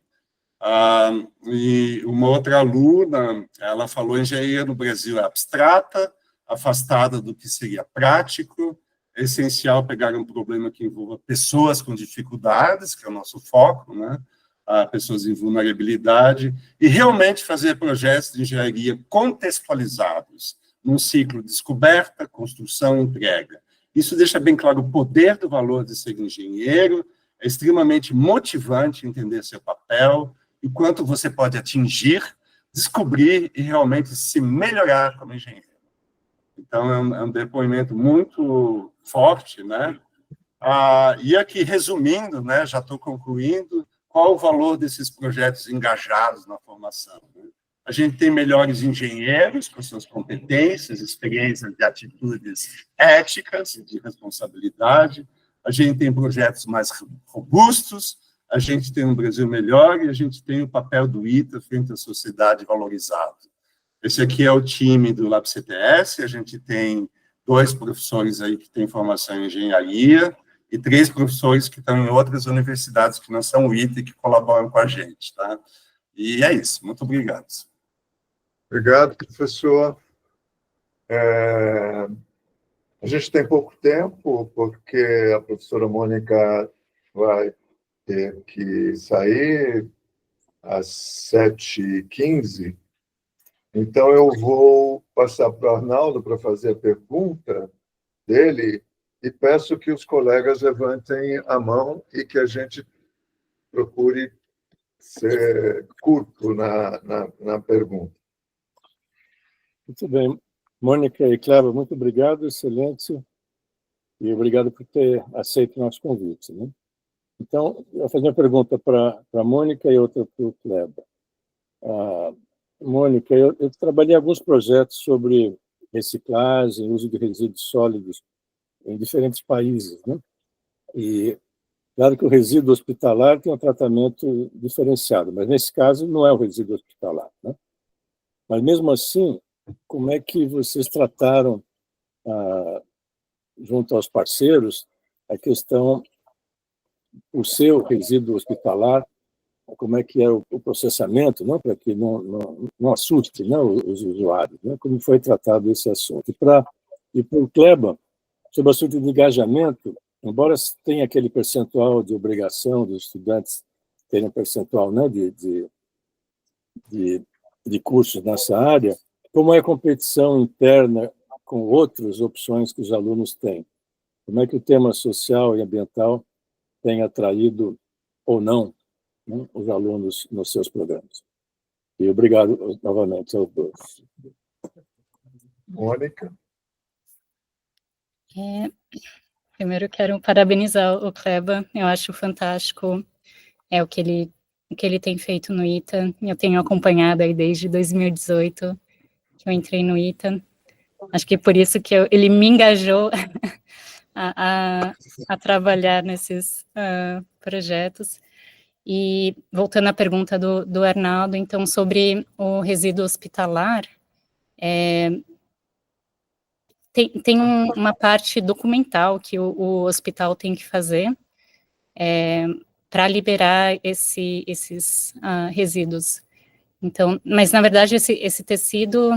E uma outra aluna, ela falou: engenharia no Brasil é abstrata, afastada do que seria prático, é essencial pegar um problema que envolva pessoas com dificuldades, que é o nosso foco, né? Pessoas em vulnerabilidade, e realmente fazer projetos de engenharia contextualizados, num ciclo de descoberta, construção e entrega. Isso deixa bem claro o poder do valor de ser engenheiro, é extremamente motivante entender seu papel, e quanto você pode atingir, descobrir e realmente se melhorar como engenheiro. Então, é um depoimento muito forte, né? E aqui, resumindo, né, já estou concluindo, qual o valor desses projetos engajados na formação? Né? A gente tem melhores engenheiros com suas competências, experiências e atitudes éticas e de responsabilidade, a gente tem projetos mais robustos, a gente tem um Brasil melhor e a gente tem o papel do ITA frente à sociedade valorizado. Esse aqui é o time do LabCTS, a gente tem 2 professores aí que têm formação em engenharia, e 3 professores que estão em outras universidades que não são o ITA e que colaboram com a gente, tá? E é isso. Muito obrigado. Obrigado, professor. A gente tem pouco tempo, porque a professora Mônica vai ter que sair às 7h15. Então, eu vou passar para o Arnaldo para fazer a pergunta dele e peço que os colegas levantem a mão e que a gente procure ser curto na pergunta. Muito bem. Mônica e Cléber, muito obrigado, excelente, e obrigado por ter aceito o nosso convite, né? Então, eu vou fazer uma pergunta para a Mônica e outra para o Cléber. Mônica, eu trabalhei em alguns projetos sobre reciclagem, uso de resíduos sólidos em diferentes países, né? E, claro que o resíduo hospitalar tem um tratamento diferenciado, mas nesse caso não é o resíduo hospitalar, né? Mas, mesmo assim, como é que vocês trataram, junto aos parceiros, a questão, o seu resíduo hospitalar, como é que é o processamento, não, para que não assuste, né, os usuários, né? Como foi tratado esse assunto? E para o Cléber, sobre o assunto de engajamento, embora tenha aquele percentual de obrigação dos estudantes terem um percentual, né, de cursos nessa área, como é a competição interna com outras opções que os alunos têm? Como é que o tema social e ambiental tem atraído ou não, né, os alunos nos seus programas? E obrigado novamente aos dois. Mônica? Primeiro, eu quero parabenizar o Cléber. Eu acho fantástico o que ele tem feito no ITA. Eu tenho acompanhado aí desde 2018, que eu entrei no ITA. Acho que é por isso que ele me engajou a trabalhar nesses projetos. E, voltando à pergunta do Arnaldo, então, sobre o resíduo hospitalar, tem uma parte documental que o hospital tem que fazer para liberar esses resíduos. Então, mas, na verdade, esse tecido,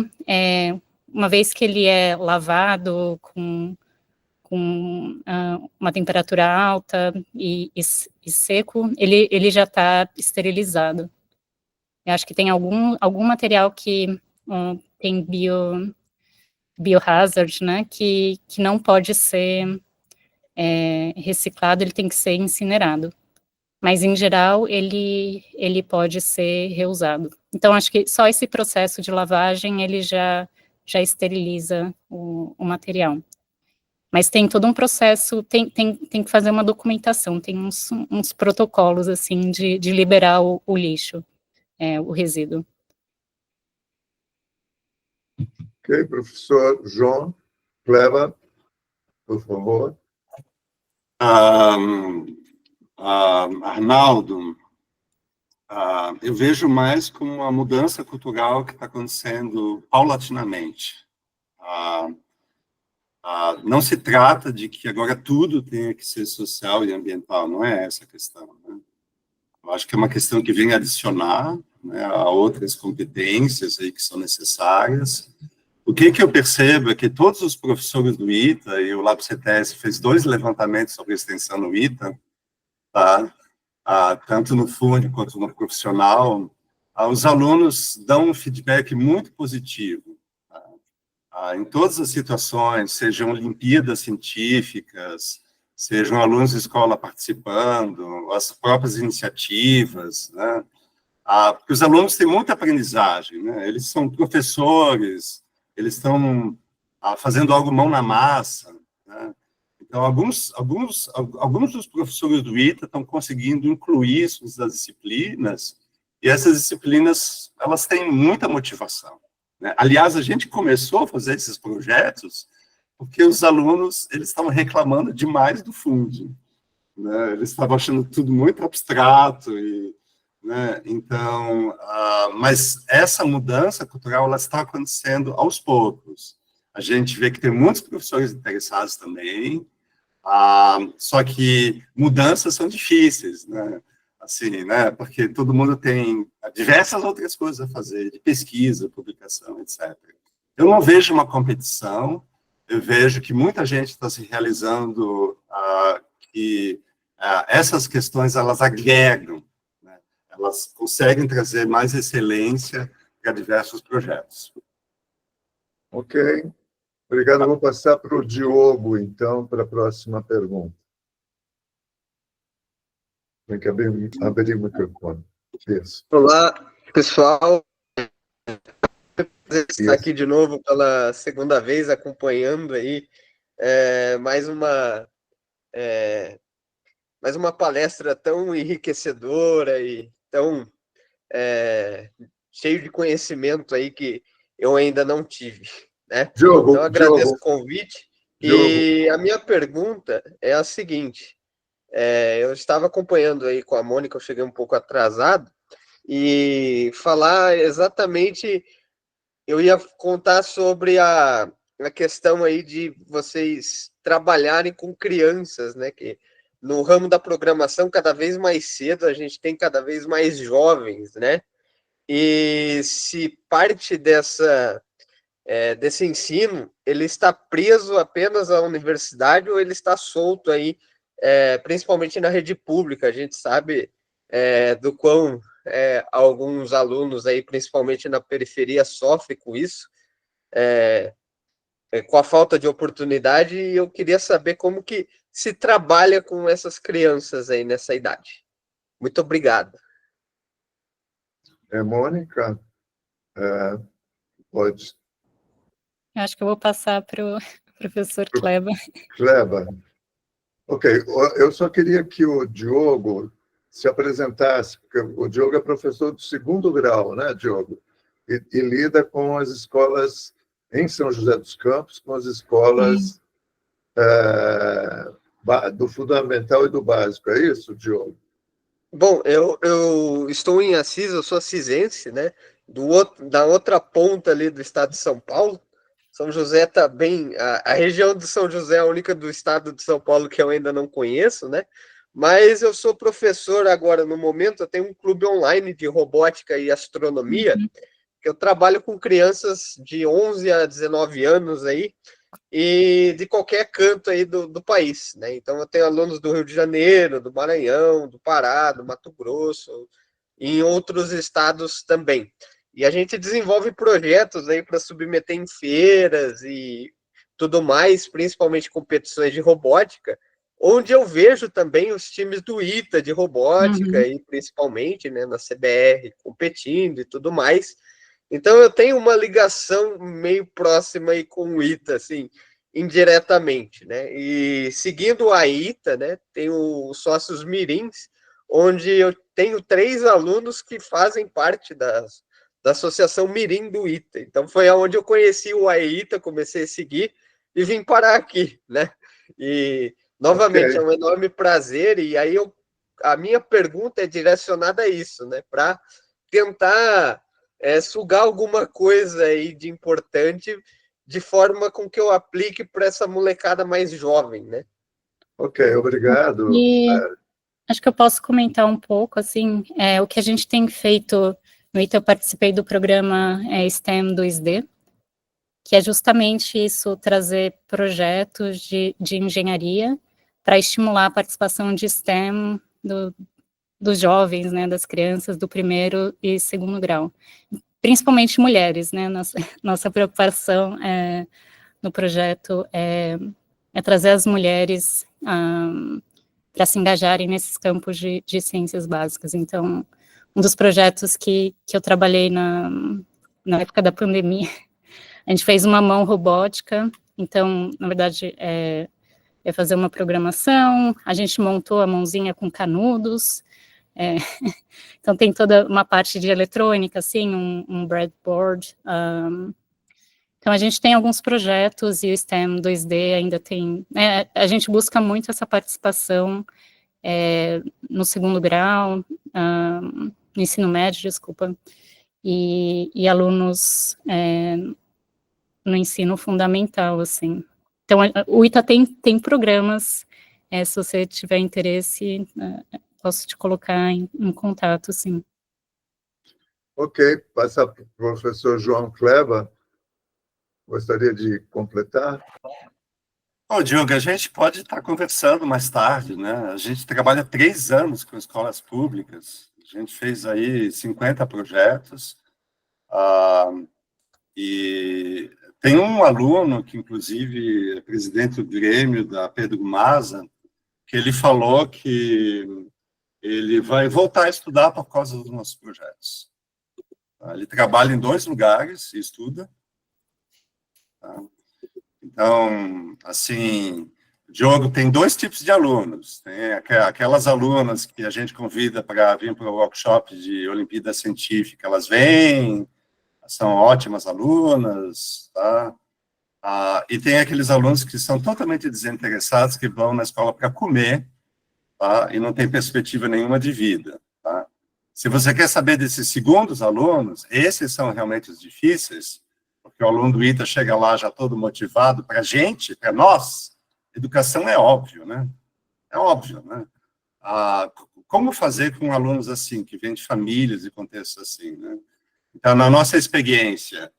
uma vez que ele é lavado com uma temperatura alta e seco, ele já está esterilizado. Eu acho que tem algum material que tem biohazard, né, que não pode ser reciclado, ele tem que ser incinerado. Mas, em geral, ele pode ser reusado. Então, acho que só esse processo de lavagem, ele já esteriliza o material. Mas tem todo um processo, tem que fazer uma documentação, tem uns protocolos, assim, de liberar o lixo, o resíduo. Ok, professor João Cléber, por favor. Arnaldo, eu vejo mais como uma mudança cultural que está acontecendo paulatinamente. Não se trata de que agora tudo tenha que ser social e ambiental, não é essa a questão, né? Eu acho que é uma questão que vem adicionar, né, a outras competências aí que são necessárias. O que eu percebo é que todos os professores do ITA, e o LabCTS fez 2 levantamentos sobre extensão no ITA, tá? Tanto no FUND quanto no profissional, os alunos dão um feedback muito positivo, tá? Em todas as situações, sejam Olimpíadas científicas, sejam alunos de escola participando, as próprias iniciativas, né? Porque os alunos têm muita aprendizagem, né? Eles são professores, eles estão fazendo algo mão na massa, né? Então, alguns dos professores do ITA estão conseguindo incluir isso nas disciplinas, e essas disciplinas, elas têm muita motivação, né? Aliás, a gente começou a fazer esses projetos porque os alunos, eles estavam reclamando demais do FUND, né? Eles estavam achando tudo muito abstrato, né? Então, mas essa mudança cultural, ela está acontecendo aos poucos. A gente vê que tem muitos professores interessados também, Só que mudanças são difíceis, né? Assim, né? Porque todo mundo tem diversas outras coisas a fazer, de pesquisa, publicação, etc. Eu não vejo uma competição, eu vejo que muita gente está se realizando, que essas questões, elas agregam, né? Elas conseguem trazer mais excelência para diversos projetos. Ok. Obrigado. Eu vou passar para o Diogo, então, para a próxima pergunta. Tem que abrir o microfone. Isso. Olá, pessoal. Estar Isso. aqui de novo pela segunda vez, acompanhando aí mais uma palestra tão enriquecedora e tão cheio de conhecimento aí que eu ainda não tive, né? Diogo, Então, agradeço Diogo, o convite. Diogo. E a minha pergunta é a seguinte: eu estava acompanhando aí com a Mônica, eu cheguei um pouco atrasado, e falar exatamente, eu ia contar sobre a questão aí de vocês trabalharem com crianças, né? Que no ramo da programação, cada vez mais cedo, a gente tem cada vez mais jovens, né? E se parte desse ensino, ele está preso apenas à universidade ou ele está solto aí, principalmente na rede pública. A gente sabe do quão alguns alunos aí, principalmente na periferia, sofrem com isso, com a falta de oportunidade, e eu queria saber como que se trabalha com essas crianças aí nessa idade. Muito obrigado. Mônica, pode. Eu acho que eu vou passar para o professor Kleber. Kleber. Ok, eu só queria que o Diogo se apresentasse, porque o Diogo é professor do segundo grau, né, Diogo? E lida com as escolas em São José dos Campos, com as escolas do fundamental e do básico. É isso, Diogo? Bom, eu estou em Assis, eu sou assisense, né? Da outra ponta ali do estado de São Paulo. São José está bem. A região de São José é a única do estado de São Paulo que eu ainda não conheço, né? Mas eu sou professor agora, no momento, eu tenho um clube online de robótica e astronomia, que eu trabalho com crianças de 11 a 19 anos aí, e de qualquer canto aí do país, né? Então, eu tenho alunos do Rio de Janeiro, do Maranhão, do Pará, do Mato Grosso, e em outros estados também. E a gente desenvolve projetos aí para submeter em feiras e tudo mais, principalmente competições de robótica, onde eu vejo também os times do ITA de robótica, e principalmente, né, na CBR, competindo e tudo mais. Então, eu tenho uma ligação meio próxima aí com o ITA, assim, indiretamente, né? E seguindo a ITA, né, tem os sócios mirins, onde eu tenho 3 alunos que fazem parte da Associação Mirim do ITA. Então, foi aonde eu conheci o AITA, comecei a seguir e vim parar aqui, né? E, novamente, é um enorme prazer, e aí a minha pergunta é direcionada a isso, né? Para tentar sugar alguma coisa aí de importante, de forma com que eu aplique para essa molecada mais jovem, né? Ok, obrigado. E acho que eu posso comentar um pouco, assim, o que a gente tem feito no ITA. Eu participei do programa STEM 2D, que é justamente isso, trazer projetos de engenharia para estimular a participação de STEM dos jovens, né, das crianças do primeiro e segundo grau. Principalmente mulheres, né? Nossa preocupação no projeto é trazer as mulheres para se engajarem nesses campos de ciências básicas. Então, um dos projetos que eu trabalhei na época da pandemia, a gente fez uma mão robótica. Então, na verdade, é fazer uma programação, a gente montou a mãozinha com canudos, então tem toda uma parte de eletrônica, assim, um breadboard. Então a gente tem alguns projetos, e o STEM 2D ainda tem, a gente busca muito essa participação no segundo grau, no ensino médio, desculpa, e alunos no ensino fundamental, assim. Então o ITA tem programas se você tiver interesse, posso te colocar em contato, sim. Ok, passar para o professor João Kleber. Gostaria de completar? Ô, Diogo, a gente pode estar conversando mais tarde, né? A gente trabalha 3 anos com escolas públicas, a gente fez aí 50 projetos, e tem um aluno que, inclusive, é presidente do Grêmio, da Pedro Maza, que ele falou que ele vai voltar a estudar por causa dos nossos projetos. Ele trabalha em 2 lugares e estuda. Então, assim, Diogo, tem 2 tipos de alunos. Tem aquelas alunas que a gente convida para vir para o workshop de Olimpíada Científica, elas vêm, são ótimas alunas, tá? E tem aqueles alunos que são totalmente desinteressados, que vão na escola para comer, tá? E não tem perspectiva nenhuma de vida, tá? Se você quer saber desses segundos alunos, esses são realmente os difíceis, porque o aluno do ITA chega lá já todo motivado. Para a gente, para nós, educação é óbvio, né? É óbvio, né? Como fazer com alunos assim, que vêm de famílias e contextos assim, né? Então, na nossa experiência,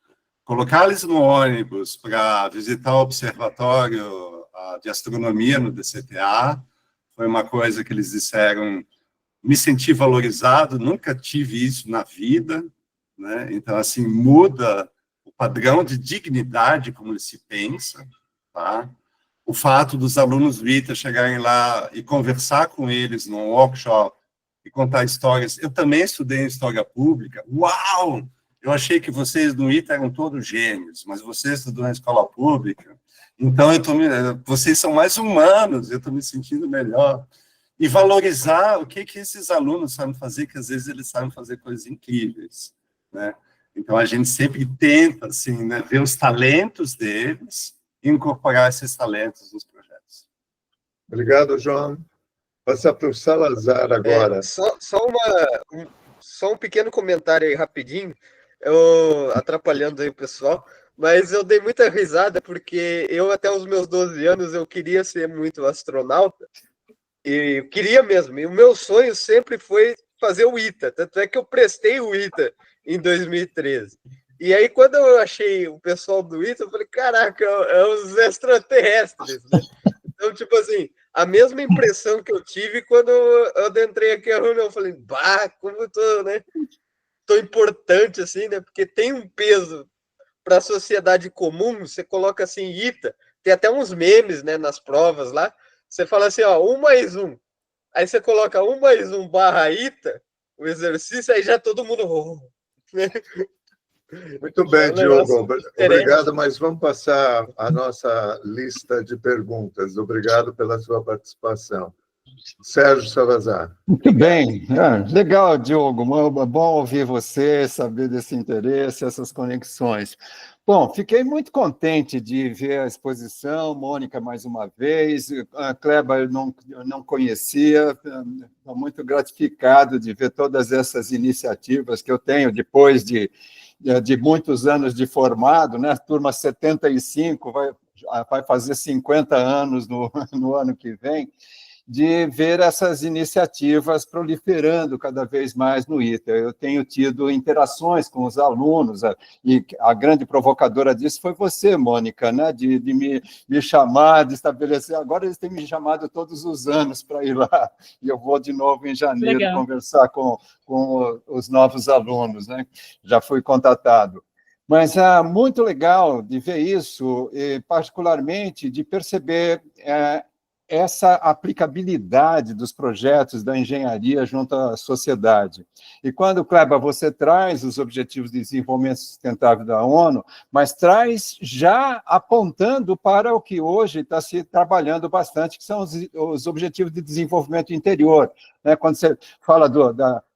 colocar eles no ônibus para visitar o observatório de astronomia no DCTA foi uma coisa que eles disseram, me senti valorizado, nunca tive isso na vida, né? Então, assim, muda o padrão de dignidade como ele se pensa, tá? O fato dos alunos do ITA chegarem lá e conversar com eles num workshop e contar histórias. Eu também estudei em História Pública. Uau! Eu achei que vocês no ITA eram todos gêmeos, mas você estudou na escola pública, então vocês são mais humanos, eu estou me sentindo melhor. E valorizar o que esses alunos sabem fazer, que às vezes eles sabem fazer coisas incríveis, né? Então, a gente sempre tenta, assim, né, ver os talentos deles e incorporar esses talentos nos projetos. Obrigado, João. Passar para o Salazar agora. Só um pequeno comentário aí, rapidinho, atrapalhando aí o pessoal, mas eu dei muita risada, porque eu, até os meus 12 anos, eu queria ser muito astronauta, e eu queria mesmo, e o meu sonho sempre foi fazer o ITA, tanto é que eu prestei o ITA em 2013. E aí, quando eu achei o pessoal do ITA, eu falei, caraca, é os extraterrestres, né? Então, tipo assim, a mesma impressão que eu tive quando eu adentrei aqui a reunião, eu falei, bah, como eu tô, né? Tô importante, assim, né? Porque tem um peso para a sociedade comum, você coloca assim, ITA, tem até uns memes, né, nas provas lá, você fala assim, ó, 1 mais 1, aí você coloca 1 mais 1 barra ITA, o exercício, aí já todo mundo... né? Muito bem, Diogo. Obrigado, mas vamos passar a nossa lista de perguntas. Obrigado pela sua participação. Sérgio Salazar. Muito bem. Legal, Diogo. Bom ouvir você, saber desse interesse, essas conexões. Bom, fiquei muito contente de ver a exposição, Mônica, mais uma vez. A Kleber eu não conhecia. Estou muito gratificado de ver todas essas iniciativas que eu tenho depois de muitos anos de formado, né? Turma 75 vai fazer 50 anos no ano que vem, de ver essas iniciativas proliferando cada vez mais no ITA. Eu tenho tido interações com os alunos, e a grande provocadora disso foi você, Mônica, né? de me chamar, de estabelecer. Agora eles têm me chamado todos os anos para ir lá, e eu vou de novo em janeiro Legal. Conversar com os novos alunos, né? Já fui contatado. Mas é muito legal de ver isso, e particularmente de perceber essa aplicabilidade dos projetos da engenharia junto à sociedade. E quando, Kleber, você traz os Objetivos de Desenvolvimento Sustentável da ONU, mas traz já apontando para o que hoje está se trabalhando bastante, que são os Objetivos de Desenvolvimento Interior, né? Quando você fala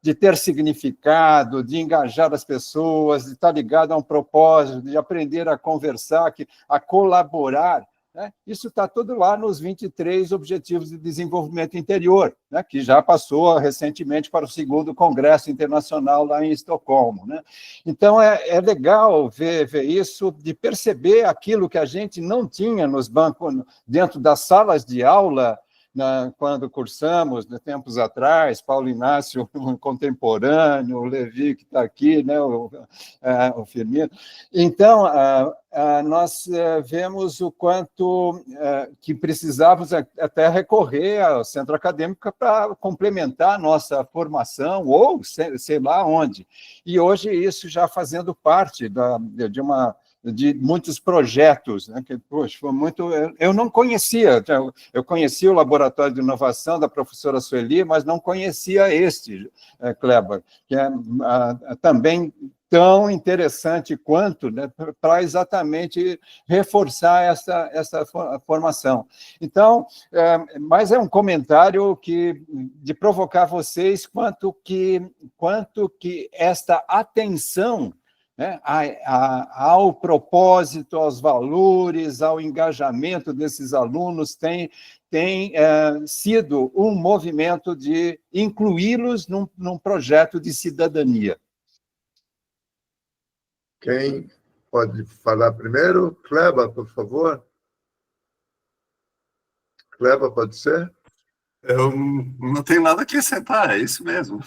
de ter significado, de engajar as pessoas, de estar ligado a um propósito, de aprender a conversar, a colaborar, né? Isso está tudo lá nos 23 Objetivos de Desenvolvimento Interior, né? Que já passou recentemente para o 2º Congresso Internacional lá em Estocolmo, né? Então, é legal ver isso, de perceber aquilo que a gente não tinha nos bancos, dentro das salas de aula, quando cursamos, de tempos atrás, Paulo Inácio, um contemporâneo, o Levi, que está aqui, né, o Firmino. Então, nós vemos o quanto que precisávamos até recorrer ao centro acadêmico para complementar a nossa formação, ou sei lá onde. E hoje isso já fazendo parte de muitos projetos, né? Que, poxa, foi muito. Eu não conhecia, eu conhecia o Laboratório de Inovação da professora Sueli, mas não conhecia este, Kleber, que é também tão interessante quanto, né, para exatamente reforçar essa formação. Então, mas é um comentário de provocar vocês quanto que esta atenção, né, ao propósito, aos valores, ao engajamento desses alunos tem sido um movimento de incluí-los num projeto de cidadania. Quem pode falar primeiro? Kleber, por favor. Kleber, pode ser? Eu não tenho nada a acrescentar, é isso mesmo.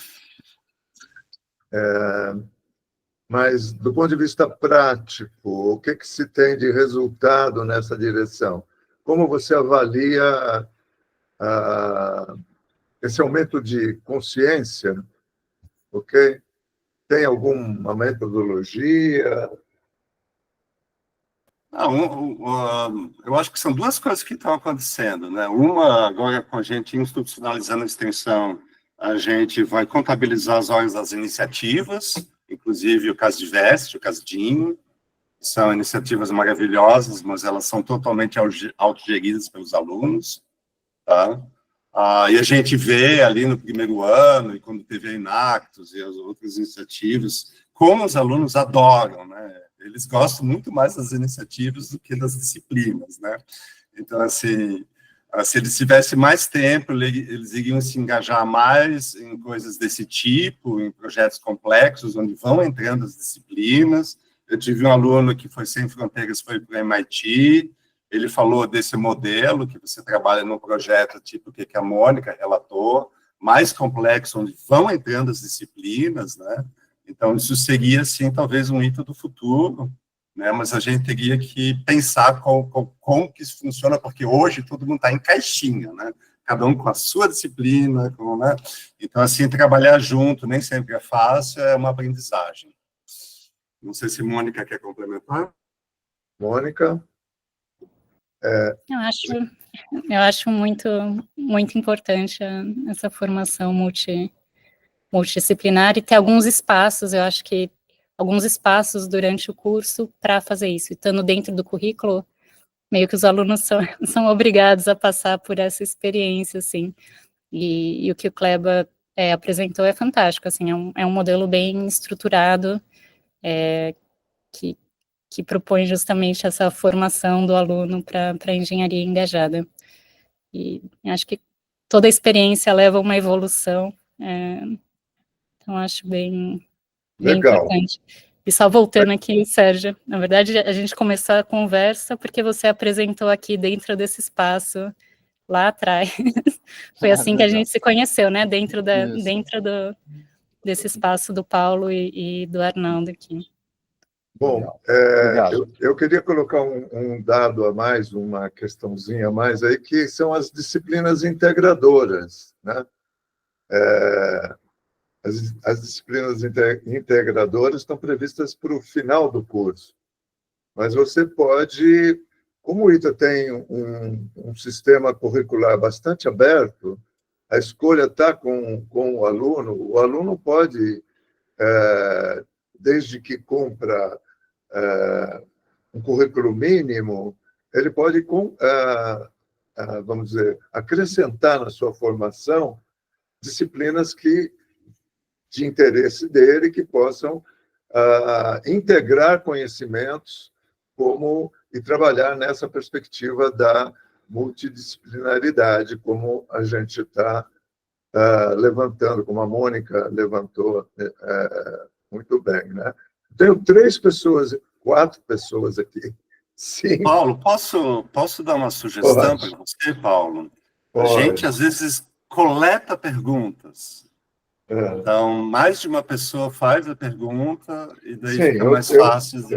Mas, do ponto de vista prático, o que se tem de resultado nessa direção? Como você avalia esse aumento de consciência? Ok? Tem alguma metodologia? Eu acho que são duas coisas que estão acontecendo, né? Uma, agora com a gente institucionalizando a extensão, a gente vai contabilizar as horas das iniciativas, inclusive o Caso de Veste, o Caso Dinho, são iniciativas maravilhosas, mas elas são totalmente autogeridas pelos alunos, tá? E a gente vê ali no primeiro ano, e quando teve a Inactus e as outras iniciativas, como os alunos adoram, né? Eles gostam muito mais das iniciativas do que das disciplinas, né? Então, assim, se eles tivessem mais tempo, eles iriam se engajar mais em coisas desse tipo, em projetos complexos, onde vão entrando as disciplinas. Eu tive um aluno que foi sem fronteiras, foi para o MIT, ele falou desse modelo, que você trabalha num projeto tipo o que a Mônica relatou, mais complexo, onde vão entrando as disciplinas, né? Então, isso seria, sim, talvez um hito do futuro, né? Mas a gente teria que pensar como que isso funciona, porque hoje todo mundo está em caixinha, né? Cada um com a sua disciplina, né? Então, assim, trabalhar junto nem sempre é fácil, é uma aprendizagem. Não sei se Mônica quer complementar. Mônica? Eu acho muito, muito importante essa formação multidisciplinar e ter alguns espaços, eu acho que alguns espaços durante o curso para fazer isso. Estando dentro do currículo, meio que os alunos são obrigados a passar por essa experiência, assim. E o que o Kleber apresentou é fantástico, assim, é um modelo bem estruturado, que propõe justamente essa formação do aluno para a engenharia engajada. E acho que toda experiência leva a uma evolução, então acho bem importante. E só voltando aqui, Sérgio, na verdade, a gente começou a conversa porque você apresentou aqui dentro desse espaço, lá atrás. Foi assim que a gente se conheceu, né? Dentro desse espaço do Paulo e do Arnaldo aqui. Bom, eu queria colocar um dado a mais, uma questãozinha a mais aí, que são as disciplinas integradoras, né? As disciplinas integradoras estão previstas para o final do curso, mas você pode, como o ITA tem um sistema curricular bastante aberto, a escolha está com o aluno pode, desde que cumpra um currículo mínimo, ele pode, vamos dizer, acrescentar na sua formação disciplinas de interesse dele, que possam integrar conhecimentos e trabalhar nessa perspectiva da multidisciplinaridade, como a gente está levantando, como a Mônica levantou muito bem, né? Tenho 4 pessoas aqui. 5. Paulo, posso dar uma sugestão para você, Paulo? A gente, às vezes, coleta perguntas. Então, mais de uma pessoa faz a pergunta e daí fica mais fácil de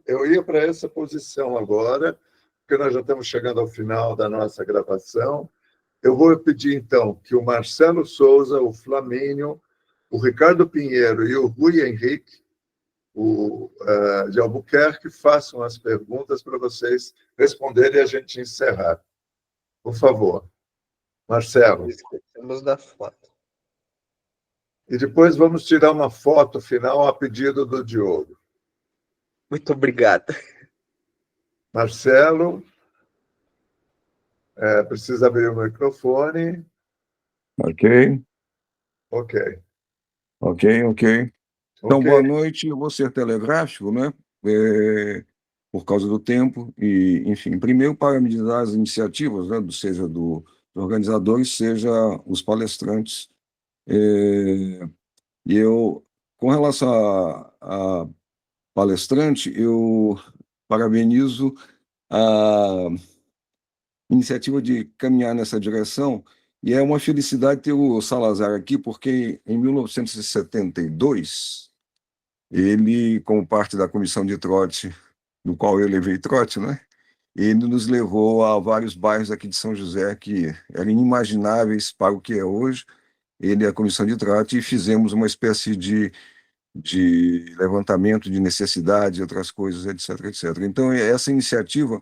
eu ia para essa posição agora, porque nós já estamos chegando ao final da nossa gravação. Eu vou pedir, então, que o Marcelo Souza, o Flamínio, o Ricardo Pinheiro e o Rui Henrique, de Albuquerque, façam as perguntas para vocês responderem e a gente encerrar. Por favor. Marcelo. Esquecemos da foto. E depois vamos tirar uma foto final a pedido do Diogo. Muito obrigado. Marcelo, precisa abrir o microfone. Ok. Ok. Então, boa noite. Eu vou ser telegráfico, né? Por causa do tempo. E, enfim, primeiro parabenizar as iniciativas, né? Seja dos organizadores, seja os palestrantes. E eu, com relação a palestrante, eu parabenizo a iniciativa de caminhar nessa direção, e é uma felicidade ter o Salazar aqui, porque em 1972, ele, como parte da comissão de trote, do qual eu levei trote, né? Ele nos levou a vários bairros aqui de São José que eram inimagináveis para o que é hoje. Ele e a comissão de trote, e fizemos uma espécie de levantamento de necessidade, outras coisas, etc, etc. Então, essa iniciativa,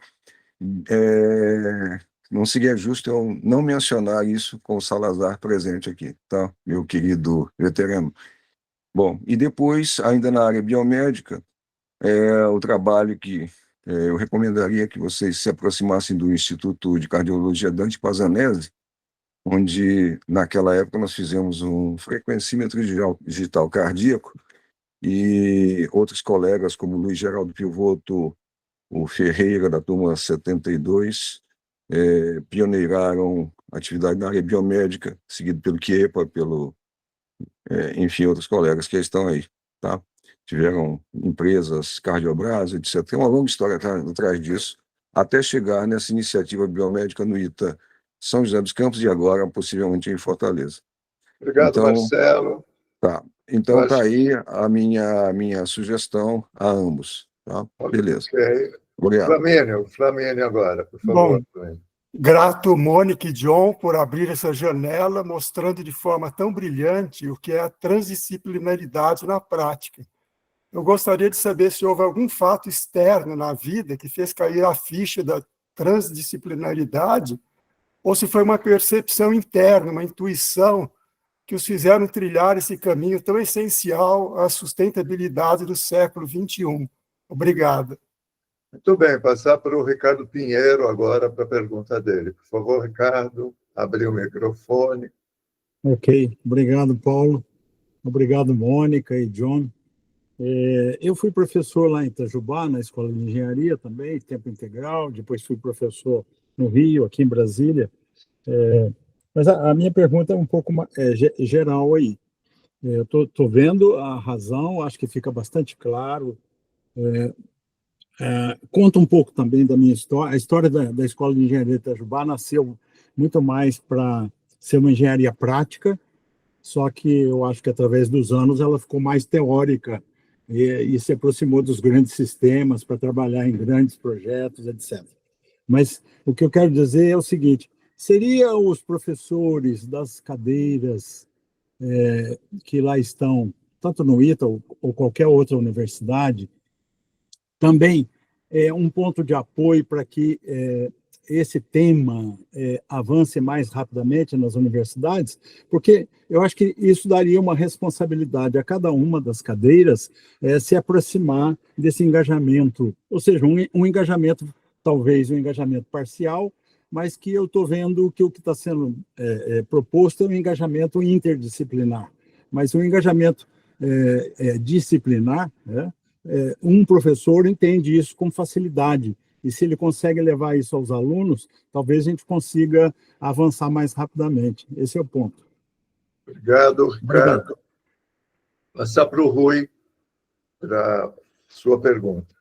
não seria justo eu não mencionar isso com o Salazar presente aqui, tá? Meu querido veterano. Bom, e depois, ainda na área biomédica, o trabalho que eu recomendaria que vocês se aproximassem do Instituto de Cardiologia Dante Pazanese, onde, naquela época, nós fizemos um frequencímetro digital cardíaco, e outros colegas, como o Luiz Geraldo Pivoto, o Ferreira, da turma 72, pioneiraram a atividade na área biomédica, seguido pelo Kiepa, enfim, outros colegas que estão aí, tá? Tiveram empresas, Cardiobras, etc. Tem uma longa história atrás disso, até chegar nessa iniciativa biomédica no ITA São José dos Campos e agora, possivelmente, em Fortaleza. Obrigado, então, Marcelo. Tá. Então, está aí a minha sugestão a ambos. Tá? Beleza. Okay. Obrigado. Flamínio agora, por favor. Bom, grato, Mônica e John, por abrir essa janela, mostrando de forma tão brilhante o que é a transdisciplinaridade na prática. Eu gostaria de saber se houve algum fato externo na vida que fez cair a ficha da transdisciplinaridade, ou se foi uma percepção interna, uma intuição, que os fizeram trilhar esse caminho tão essencial à sustentabilidade do século XXI. Obrigado. Muito bem, passar para o Ricardo Pinheiro agora para a pergunta dele. Por favor, Ricardo, abrir o microfone. Ok, obrigado, Paulo. Obrigado, Mônica e John. Eu fui professor lá em Itajubá, na Escola de Engenharia também, tempo integral, depois fui professor no Rio, aqui em Brasília. Mas a minha pergunta é um pouco geral aí. Eu estou vendo a razão, acho que fica bastante claro. Conta um pouco também da minha história. A história da Escola de Engenharia de Itajubá nasceu muito mais para ser uma engenharia prática, só que eu acho que através dos anos ela ficou mais teórica e se aproximou dos grandes sistemas para trabalhar em grandes projetos, etc. Mas o que eu quero dizer é o seguinte: seriam os professores das cadeiras que lá estão, tanto no ITA ou qualquer outra universidade, também um ponto de apoio para que esse tema avance mais rapidamente nas universidades? Porque eu acho que isso daria uma responsabilidade a cada uma das cadeiras se aproximar desse engajamento, ou seja, um engajamento, talvez um engajamento parcial, mas que eu estou vendo que o que está sendo proposto é um engajamento interdisciplinar, mas um engajamento disciplinar, né? Um professor entende isso com facilidade, e se ele consegue levar isso aos alunos, talvez a gente consiga avançar mais rapidamente. Esse é o ponto. Obrigado, Ricardo. Passar para o Rui, para a sua pergunta.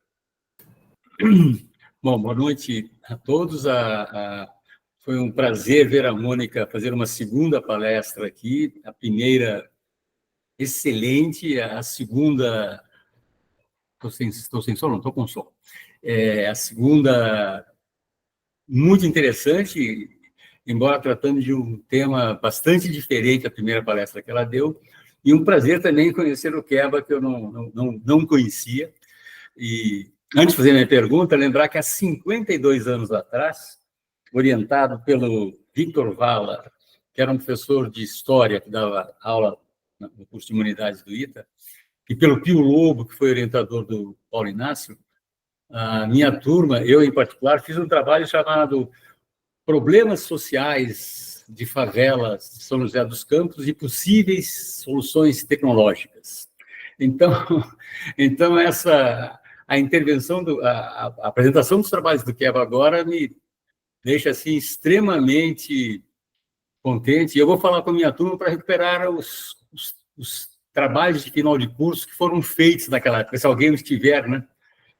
Bom, boa noite a todos. Foi um prazer ver a Mônica fazer uma segunda palestra aqui. A primeira, excelente. A segunda... Estou sem som? Não, estou com som. A segunda, muito interessante, embora tratando de um tema bastante diferente da primeira palestra que ela deu. E um prazer também conhecer o Keba, que eu não conhecia. E, antes de fazer minha pergunta, lembrar que há 52 anos atrás, orientado pelo Victor Vala, que era um professor de História, que dava aula no curso de Humanidades do ITA, e pelo Pio Lobo, que foi orientador do Paulo Inácio, a minha turma, eu em particular, fiz um trabalho chamado Problemas Sociais de Favelas de São José dos Campos e Possíveis Soluções Tecnológicas. Então a intervenção, a apresentação dos trabalhos do Keba agora me deixa assim extremamente contente. E eu vou falar com a minha turma para recuperar os trabalhos de final de curso que foram feitos naquela época, se alguém estiver, né?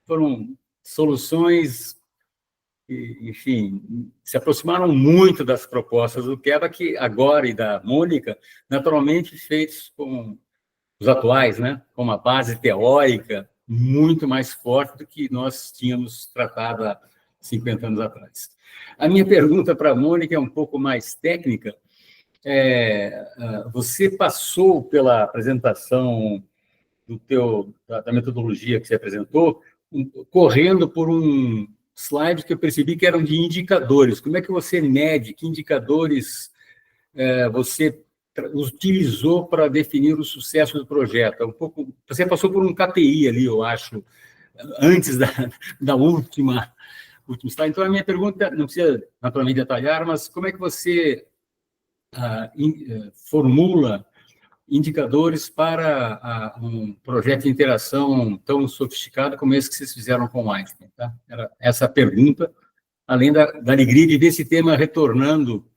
Foram soluções, enfim, se aproximaram muito das propostas do Keba, que agora, e da Mônica, naturalmente feitos com os atuais, né? Com uma base teórica muito mais forte do que nós tínhamos tratado há 50 anos atrás. A minha pergunta para a Mônica é um pouco mais técnica. Você passou pela apresentação da metodologia que você apresentou, correndo por um slide que eu percebi que eram de indicadores. Como é que você mede? Que indicadores você utilizou para definir o sucesso do projeto? Você passou por um KPI ali, eu acho, antes da último slide. Então, a minha pergunta, não precisa naturalmente detalhar, mas como é que você formula indicadores para um projeto de interação tão sofisticado como esse que vocês fizeram com o Einstein? Tá? Era essa a pergunta, além da alegria de ver esse tema retornando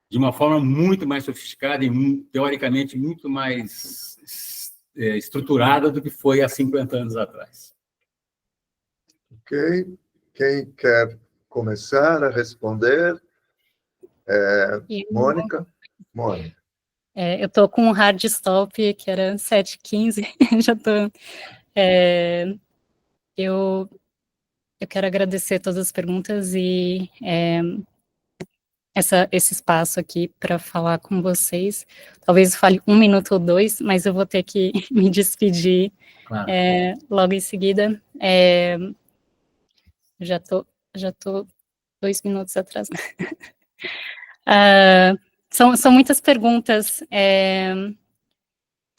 de uma forma muito mais sofisticada e, teoricamente, muito mais estruturada do que foi há 50 anos atrás. Ok. Quem quer começar a responder? Mônica? Mônica. Eu estou com um hard stop, que era 7h15, já estou... Eu quero agradecer todas as perguntas e esse espaço aqui para falar com vocês. Talvez eu fale 1 minuto ou 2, mas eu vou ter que me despedir Claro. logo em seguida. Já tô 2 minutos atrás. São muitas perguntas.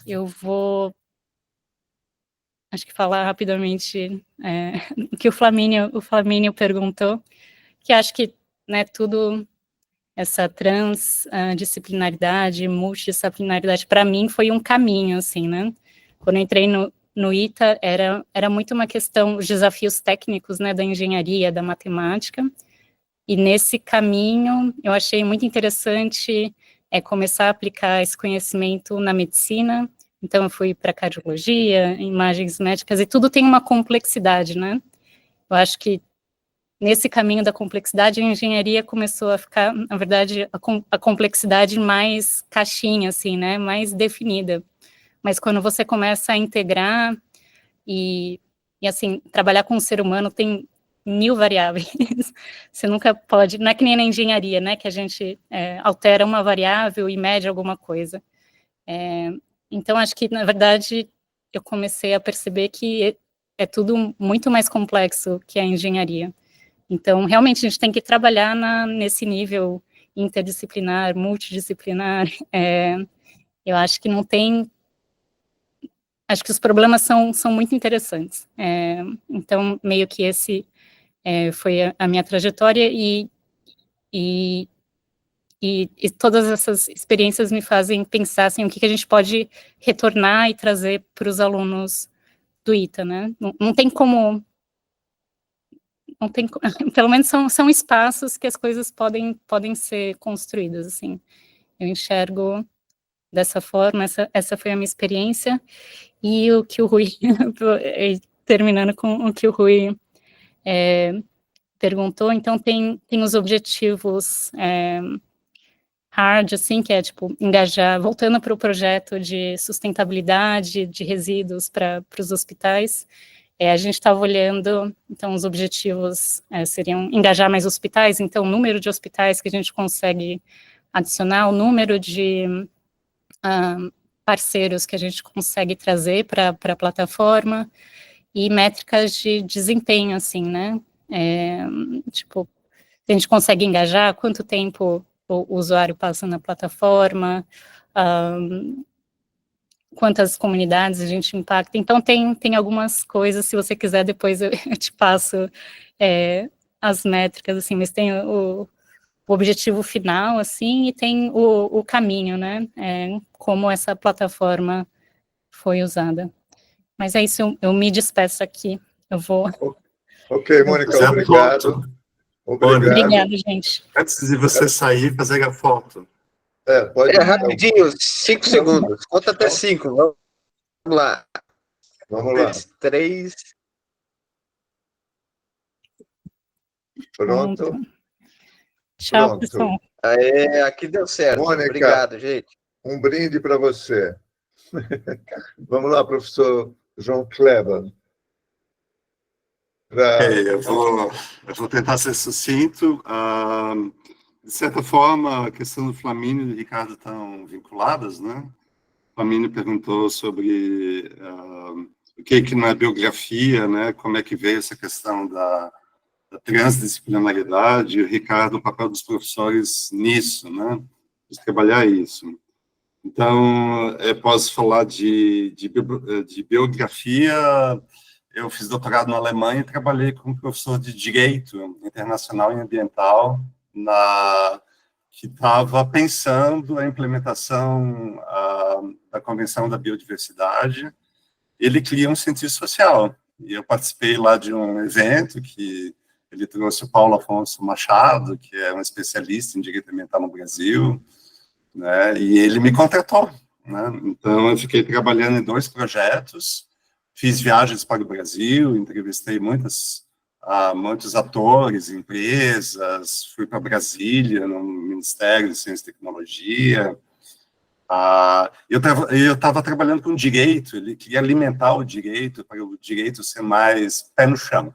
Eu vou, acho que falar rapidamente o que o Flamínio perguntou, que acho que, né, tudo, essa transdisciplinaridade, multidisciplinaridade, para mim foi um caminho, assim, né? Quando eu entrei no ITA, era muito uma questão, os desafios técnicos, né, da engenharia, da matemática, e nesse caminho eu achei muito interessante começar a aplicar esse conhecimento na medicina. Então eu fui para cardiologia, imagens médicas, e tudo tem uma complexidade, né? Eu acho que nesse caminho da complexidade, a engenharia começou a ficar, na verdade, a complexidade mais caixinha, assim, né, mais definida. Mas quando você começa a integrar e assim, trabalhar com o ser humano tem 1000 variáveis. Você nunca pode, não é que nem na engenharia, né, que a gente altera uma variável e mede alguma coisa. Então, acho que, na verdade, eu comecei a perceber que é tudo muito mais complexo que a engenharia. Então, realmente, a gente tem que trabalhar nesse nível interdisciplinar, multidisciplinar. Eu acho que não tem... Acho que os problemas são muito interessantes. Então, meio que esse foi a minha trajetória e todas essas experiências me fazem pensar assim, o que a gente pode retornar e trazer para os alunos do ITA, né? Não tem como... Não tem, pelo menos são espaços que as coisas podem ser construídas, assim. Eu enxergo dessa forma, essa foi a minha experiência, e o que o Rui, terminando com o que o Rui perguntou, então tem os objetivos hard, assim, que é, tipo, engajar, voltando para o projeto de sustentabilidade de resíduos para os hospitais, a gente estava olhando, então, os objetivos seriam engajar mais hospitais, então, o número de hospitais que a gente consegue adicionar, o número de parceiros que a gente consegue trazer para a plataforma, e métricas de desempenho, assim, né? Tipo, a gente consegue engajar, quanto tempo o usuário passa na plataforma, quantas comunidades a gente impacta. Então, tem algumas coisas, se você quiser, depois eu te passo as métricas, assim, mas tem o objetivo final, assim, e tem o caminho, né? Como essa plataforma foi usada. Mas é isso, eu me despeço aqui. Eu vou... Ok, Mônica, Fazer a obrigado. foto. Obrigado. Obrigada, gente. Antes de você sair, fazer a foto. Pode. Rapidinho, 5 segundos. Conta até 5. Vamos lá. Vamos lá. 3. Pronto. Tchau, Pronto. pessoal. Aqui deu certo. Mônica, obrigado, gente. Um brinde para você. Vamos lá, professor João Kleber. Eu vou tentar ser sucinto. De certa forma, a questão do Flamínio e do Ricardo estão vinculadas, né? O Flamínio perguntou sobre o que não é biografia, né? Como é que veio essa questão da transdisciplinaridade, e o Ricardo, o papel dos professores nisso, né? De trabalhar isso. Então, eu posso falar de biografia. Eu fiz doutorado na Alemanha e trabalhei como professor de Direito Internacional e Ambiental, que estava pensando a implementação da Convenção da Biodiversidade. Ele cria um cientista social, e eu participei lá de um evento que ele trouxe o Paulo Afonso Machado, que é um especialista em direito ambiental no Brasil, né, e ele me contratou, né? Então, eu fiquei trabalhando em 2 projetos, fiz viagens para o Brasil, entrevistei muitos atores, empresas, fui para Brasília, no Ministério de Ciência e Tecnologia. Eu estava trabalhando com direito, ele queria alimentar o direito, para o direito ser mais pé no chão,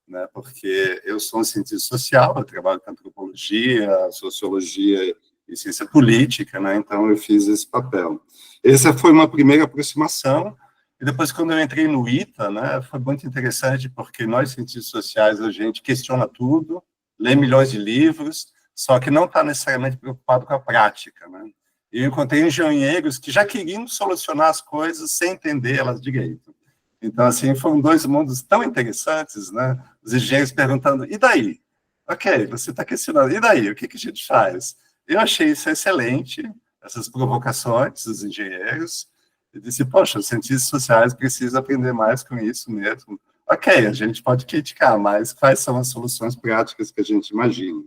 né? Porque eu sou um cientista social, eu trabalho com antropologia, sociologia e ciência política, né? Então eu fiz esse papel. Essa foi uma primeira aproximação. E depois, quando eu entrei no ITA, né, foi muito interessante, porque nós, cientistas sociais, a gente questiona tudo, lê milhões de livros, só que não está necessariamente preocupado com a prática, né? E eu encontrei engenheiros que já queriam solucionar as coisas sem entender elas direito. Então, assim, foram 2 mundos tão interessantes, né? Os engenheiros perguntando, e daí? Ok, você está questionando, e daí? O que a gente faz? Eu achei isso excelente, essas provocações dos engenheiros. Eu disse, poxa, os cientistas sociais precisam aprender mais com isso mesmo. Ok, a gente pode criticar, mas quais são as soluções práticas que a gente imagina?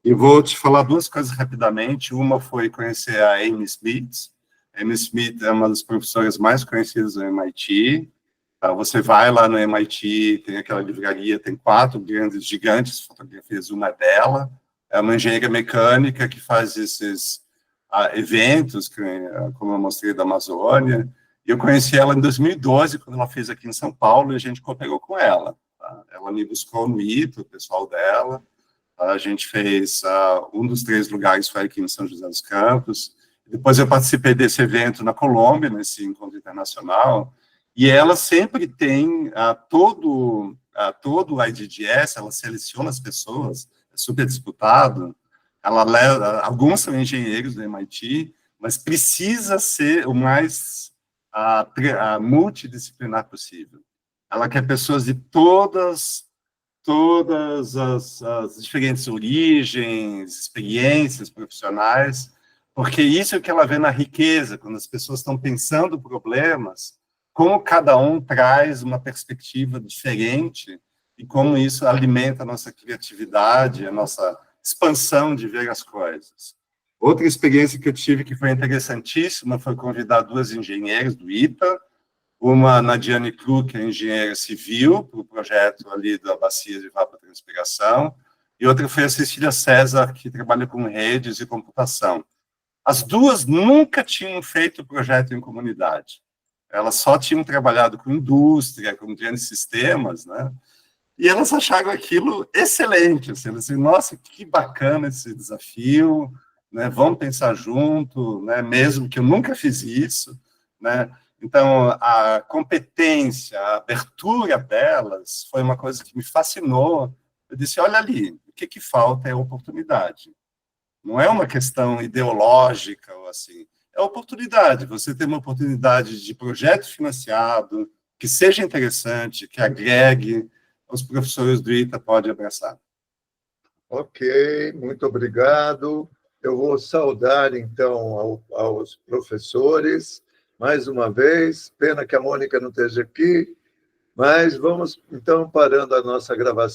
E vou te falar 2 coisas rapidamente. Uma foi conhecer a Amy Smith. A Amy Smith é uma das professoras mais conhecidas do MIT. Você vai lá no MIT, tem aquela livraria, tem 4 grandes, gigantes fotografias, uma dela. É uma engenheira mecânica que faz esses eventos, como eu mostrei da Amazônia. Eu conheci ela em 2012, quando ela fez aqui em São Paulo, e a gente cooperou com ela. Ela me buscou no ITA, o pessoal dela. A gente fez, um dos 3 lugares foi aqui em São José dos Campos. Depois eu participei desse evento na Colômbia, nesse encontro internacional, e ela sempre tem todo o IDDS, ela seleciona as pessoas, é super disputado. Ela leva, alguns são engenheiros do MIT, mas precisa ser o mais multidisciplinar possível. Ela quer pessoas de todas as diferentes origens, experiências profissionais, porque isso é o que ela vê na riqueza, quando as pessoas estão pensando problemas, como cada um traz uma perspectiva diferente e como isso alimenta a nossa criatividade, a nossa expansão de ver as coisas. Outra experiência que eu tive que foi interessantíssima foi convidar 2 engenheiros do ITA uma na Diane Cru, que é engenheira civil, para o projeto ali da bacia de evapotranspiração, e outra foi a Cecília César, que trabalha com redes e computação. As duas nunca tinham feito projeto em comunidade. Elas só tinham trabalhado com indústria, com grandes sistemas, né? E elas acharam aquilo excelente, assim, nossa, que bacana esse desafio, né? Vamos pensar junto, né? Mesmo que eu nunca fiz isso, né? Então, a competência, a abertura delas foi uma coisa que me fascinou. Eu disse, olha ali, o que falta é oportunidade. Não é uma questão ideológica ou assim, é oportunidade. Você tem uma oportunidade de projeto financiado, que seja interessante, que agregue, os professores do ITA podem abraçar. Ok, muito obrigado. Eu vou saudar, então, aos professores, mais uma vez. Pena que a Mônica não esteja aqui, mas vamos, então, parando a nossa gravação.